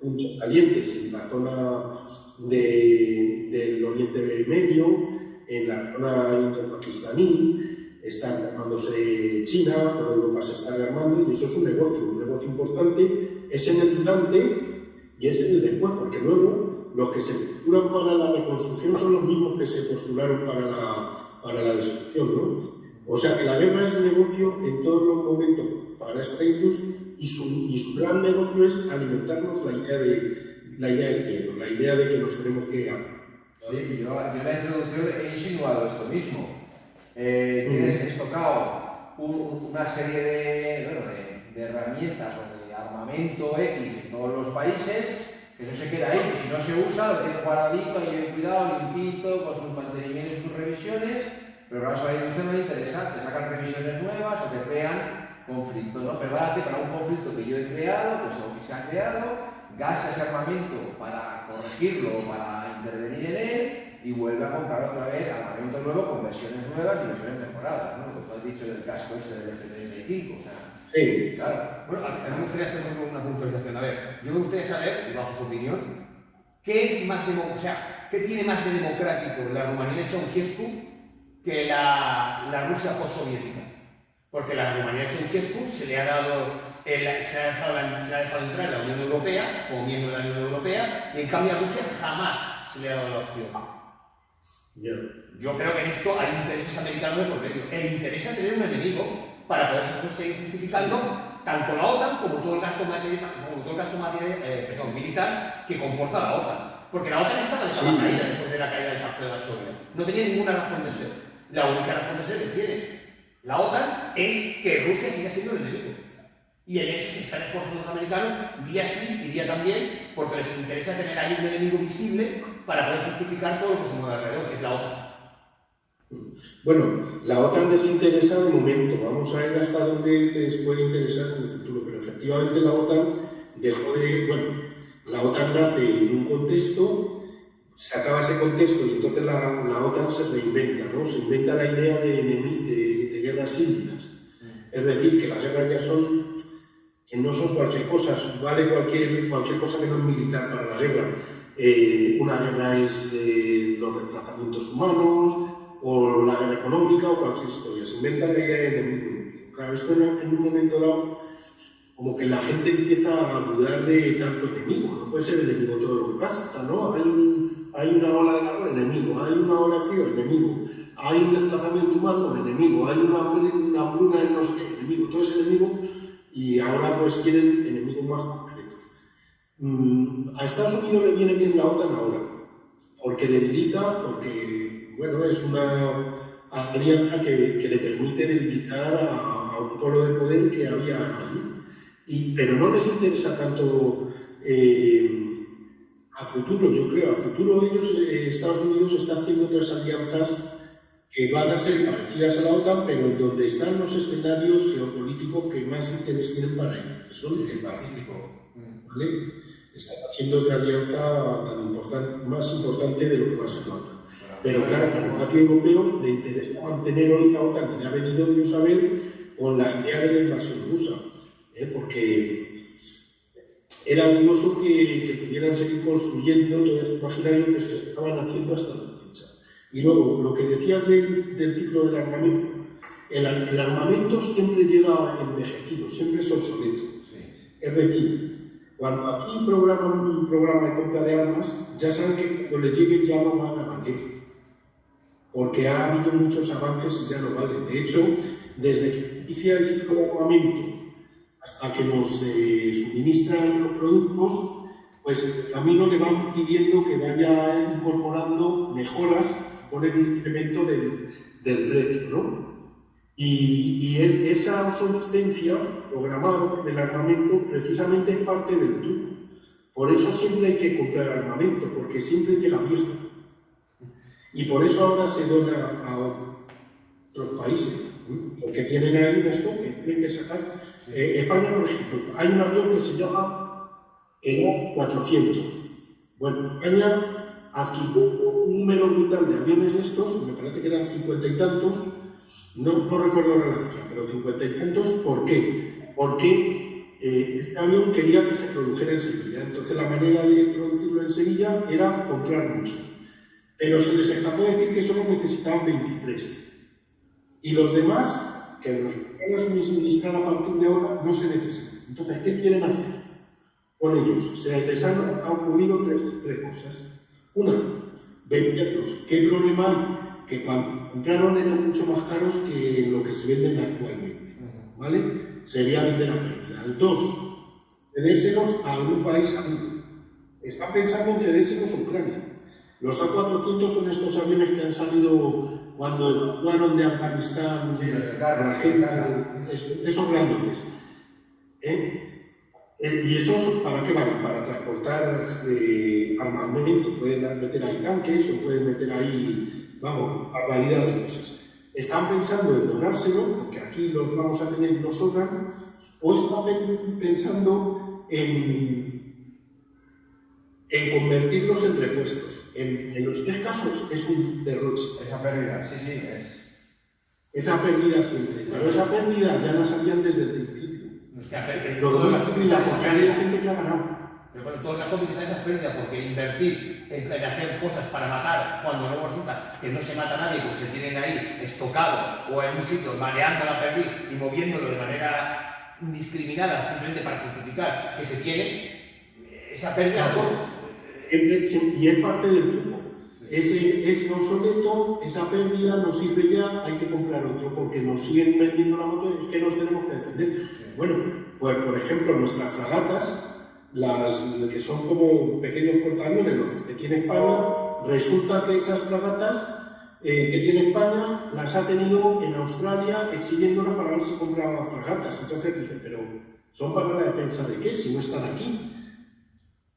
puntos calientes, en la zona del Oriente Medio, en la zona indo-pakistaní, está rearmándose China, toda Europa se está rearmando, y eso es un negocio importante, es en el durante y es en el después, porque luego los que se postulan para la reconstrucción son los mismos que se postularon para la destrucción, ¿no? O sea que la guerra es negocio en todos los momentos para esta industria y su gran negocio es alimentarnos la idea del miedo, la idea de que nos tenemos que ganar. Oye, yo en la introducción he insinuado esto mismo. Tienes tocado una serie de herramientas o de armamento X en todos los países, que no se queda ahí, que si no se usa lo tienes guardadito y bien cuidado, limpito, con sus mantenimientos y sus revisiones, pero ahora va a ir muy interesante, sacan revisiones nuevas o te crean conflictos, ¿no? Prepárate para un conflicto que yo he creado, pues o que se ha creado, gasta ese armamento para corregirlo, para intervenir en él y vuelve a comprar otra vez armamento nuevo con versiones nuevas y versiones mejoradas, ¿no? Lo que tú has dicho del casco ese del F-35, o sea, sí, claro. Bueno, a mí me gustaría hacer una puntualización. A ver, yo me gustaría saber, bajo su opinión, ¿qué es más ¿qué tiene más de democrático la Rumanía de Ceausescu que la Rusia postsoviética? Porque la Rumanía de Ceausescu se le ha dejado entrar en la Unión Europea como miembro de la Unión Europea y en cambio a Rusia jamás se le ha dado la opción. Yo creo que en esto hay intereses americanos de por medio e interesa tener un enemigo para poder seguir justificando tanto la OTAN como todo el gasto militar que comporta la OTAN. Porque la OTAN estaba desaparecida después de la caída del Pacto de Varsovia. No tenía ninguna razón de ser. La única razón de ser que tiene la OTAN es que Rusia siga siendo el enemigo. Y en eso se están esforzando los americanos día sí y día también, porque les interesa tener ahí un enemigo visible para poder justificar todo lo que se mueve alrededor, que es la OTAN. Bueno, la OTAN les interesa de momento, vamos a ver hasta dónde les puede interesar en el futuro, pero efectivamente la OTAN la OTAN nace en un contexto, se acaba ese contexto y entonces la OTAN se reinventa, ¿no? Se inventa la idea de guerras híbridas, es decir, que las guerras ya que no son cualquier cosa, vale cualquier cosa que no es militar para la guerra. Una guerra es los desplazamientos humanos, o la guerra económica, o cualquier historia. Se inventa la idea de enemigo. Claro, esto en un momento dado, como que la gente empieza a dudar de tanto enemigo. No puede ser enemigo todo lo que pasa, ¿no? Hay una ola de calor, enemigo. Hay una ola de frío, enemigo. Hay un desplazamiento humano, enemigo. Hay una hambruna en no sé qué, enemigo. Todo es enemigo. Y ahora pues quieren enemigos más concretos. A Estados Unidos le viene bien la OTAN ahora, porque debilita, porque bueno, es una alianza que le permite debilitar a un polo de poder que había ahí. Pero no les interesa tanto a futuro, yo creo. A futuro ellos, Estados Unidos está haciendo otras alianzas que van a ser parecidas a la OTAN, pero en donde están los escenarios geopolíticos que más interés tienen para ellos, que son el Pacífico, ¿vale? Están haciendo otra alianza más importante de lo que va a ser la OTAN. Pero claro, al combate europeo le interesa mantener hoy la OTAN, y ha venido Dios a ver con la idea de la invasión rusa, porque era dudoso que pudieran seguir construyendo todo el imaginario que se estaban haciendo hasta la fecha. Y luego, lo que decías del ciclo del armamento, el armamento siempre llega envejecido, siempre es obsoleto. Sí. Es decir, Cuando aquí programan un programa de compra de armas, ya saben que cuando les llegue ya no van a valer, porque ha habido muchos avances y ya no valen. De hecho, desde que inicia el ciclo de armamento hasta que nos suministran los productos, pues en el camino le van pidiendo que vaya incorporando mejoras, supone un incremento del precio, ¿no? Y esa obsolescencia programada del armamento precisamente es parte del truco. Por eso siempre hay que comprar armamento, porque siempre llega viejo. Y por eso ahora se dona a otros países, porque tienen ahí un stock que tienen que sacar. España, por ejemplo, hay un avión que se llama el A400. Bueno, España adquirió un número brutal de aviones de estos, me parece que eran 50 y tantos, no recuerdo ahora la cifra, pero 50 y tantos. ¿Por qué? Porque este avión quería que se produjera en Sevilla. Entonces la manera de producirlo en Sevilla era comprar mucho. Pero se les escapó decir que solo necesitaban 23. Y los demás, que nos van a suministrar a partir de ahora, no se necesitan. Entonces, ¿qué quieren hacer con ellos? Se les han ocurrido tres cosas. Una, venderlos. ¿Qué problema hay? Que cuando compraron eran mucho más caros que lo que se venden actualmente, ¿vale? Sería vender a pérdida. Dos, cedérselos a algún país amigo. Están pensando en cedérselos a Ucrania. Los A400 son estos aviones que han salido cuando evacuaron de Afganistán a la gente, esos grandotes. ¿Y esos para qué van? Para transportar armamento. Pueden meter ahí tanques o pueden meter ahí, vamos, barbaridad de cosas. Están pensando en donárselo, porque aquí los vamos a tener y nos sobran, o están pensando en convertirlos en repuestos. En los tres casos es un derroche. Esa pérdida, sí, es. Esa pérdida siempre. Pero esa pérdida ya la sabían desde el principio. No es que Lo que no es pérdida, porque hay gente que ha ganado. Pero bueno, todo el gasto militar es pérdida, porque invertir en hacer cosas para matar, cuando luego resulta que no se mata a nadie porque se tienen ahí estocado o en un sitio mareando la perdiz y moviéndolo de manera indiscriminada simplemente para justificar que se tiene, esa pérdida. Siempre, y es parte del truco. Es obsoleto, esa pérdida no sirve ya, hay que comprar otro porque nos siguen vendiendo la moto y es que nos tenemos que defender. Bueno, pues por ejemplo, nuestras fragatas, las que son como pequeños portaaviones, los que tiene España, resulta que esas fragatas que tiene España las ha tenido en Australia exigiéndolas para ver si compraba fragatas. Entonces dice, pero ¿son para la defensa de qué si no están aquí?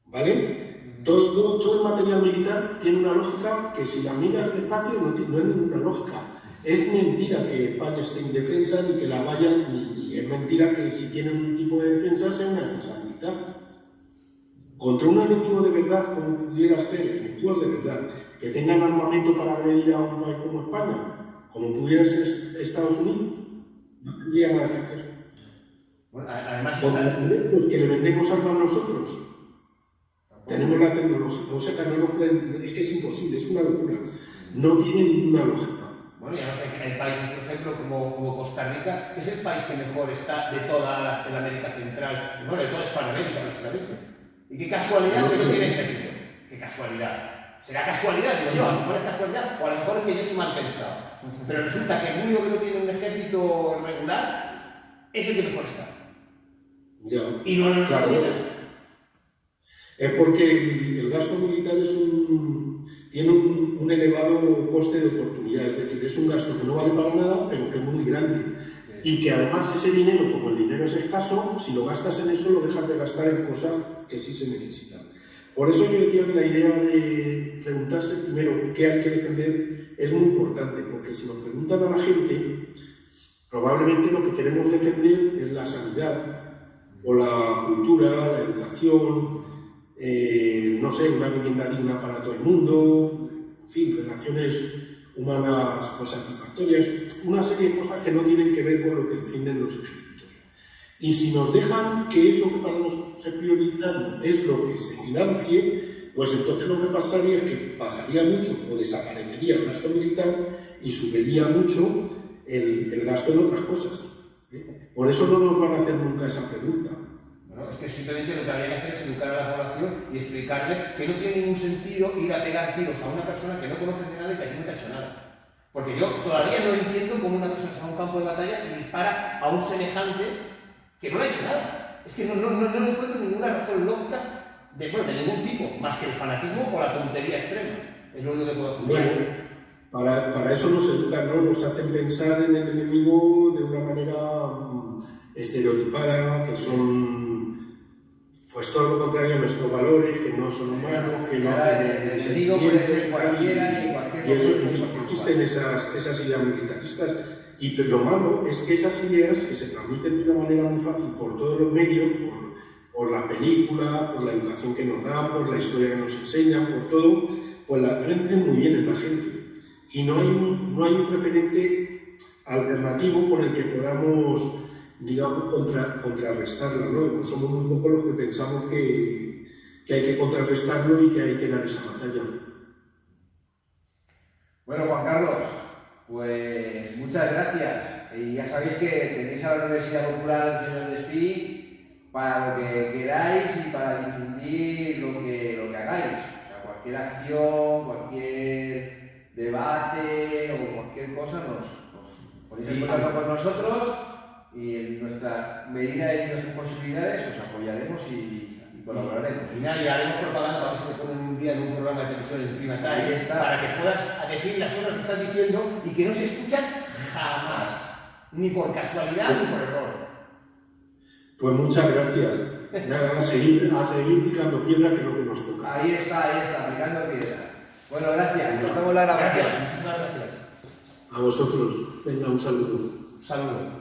¿Vale? Todo el material militar tiene una lógica que si la miras despacio no es ninguna lógica. Es mentira que España esté indefensa ni que la vayan, ni es mentira que si tienen un tipo de defensa sea una defensa militar. Contra un enemigo de verdad, como pudiera ser, enemigos de verdad, que tengan armamento para agredir a un país como España, como pudiera ser Estados Unidos, no tendría nada que hacer. Bueno, además pues que le vendemos armas nosotros. Tenemos la tecnología, o sea que no nos pueden, es que es imposible, es una locura. No tiene ninguna lógica. Bueno, y además hay países, por ejemplo, como Costa Rica, que es el país que mejor está de toda la América Central, bueno, de toda Hispanoamérica, básicamente. Y qué casualidad que no tiene ejército. Qué casualidad. Será casualidad, digo yo, a lo mejor es casualidad, o a lo mejor es que ellos se mal pensado. Pero resulta que el único que no tiene un ejército regular es el que mejor está. Ya. Y no lo claro, es porque el gasto militar tiene un elevado coste de oportunidad, es decir, es un gasto que no vale para nada, pero que es muy grande. Sí. Y que además ese dinero, como el dinero es escaso, si lo gastas en eso, lo dejas de gastar en cosas que sí se necesitan. Por eso yo decía que la idea de preguntarse primero qué hay que defender es muy importante, porque si nos preguntan a la gente, probablemente lo que queremos defender es la sanidad, o la cultura, la educación, no sé, una vivienda digna para todo el mundo, en fin, relaciones humanas pues, satisfactorias, una serie de cosas que no tienen que ver con lo que defienden los ejércitos. Y si nos dejan que eso que para nosotros es prioritario es lo que se financie, pues entonces lo que pasaría es que bajaría mucho o desaparecería el gasto militar y subiría mucho el gasto en otras cosas. Por eso no nos van a hacer nunca esa pregunta. Bueno, Es que simplemente lo que habría que hacer es educar a la población y explicarle que no tiene ningún sentido ir a pegar tiros a una persona que no conoces de nada y que aquí no te ha hecho nada. Porque yo todavía no entiendo cómo una persona se va a un campo de batalla y dispara a un semejante que no le ha hecho nada. Es que no encuentro ninguna razón lógica de ningún tipo, más que el fanatismo o la tontería extrema. Es lo único que puedo explicar. Bueno, para eso nos educan, ¿no? Nos hacen pensar en el enemigo de una manera estereotipada, que son pues todo lo contrario a nuestros valores, que no son humanos, que no tienen sentimientos y eso existen esas ideas militaristas. Y lo malo es que esas ideas que se transmiten de una manera muy fácil por todos los medios, por la película, por la educación que nos dan, por la historia que nos enseñan, por todo, pues la aprenden muy bien en la gente. Y no hay un referente alternativo con el que podamos, digamos, contrarrestarla, ¿no? Somos un poco los que pensamos que hay que contrarrestarlo y que hay que dar esa batalla. Bueno, Juan Carlos, pues muchas gracias. Y ya sabéis que tenéis a la Universidad Popular Señor Despí para lo que queráis y para difundir lo que hagáis. O sea, cualquier acción, cualquier debate o cualquier cosa nos ponéis en contacto con nosotros y en nuestra medida y nuestras posibilidades os apoyaremos y colaboraremos. Y nada, y haremos propaganda para ver si te ponen un día en un programa de televisión en Prima Time para que puedas decir las cosas que estás diciendo y que no se escuchan jamás, ni por casualidad ni por error. Pues muchas gracias. Nada, a seguir picando piedra, que es lo que nos toca. Ahí está, picando piedra. Bueno, gracias. Nos vemos la grabación. Muchísimas gracias. A vosotros. Venga, un saludo. Saludos.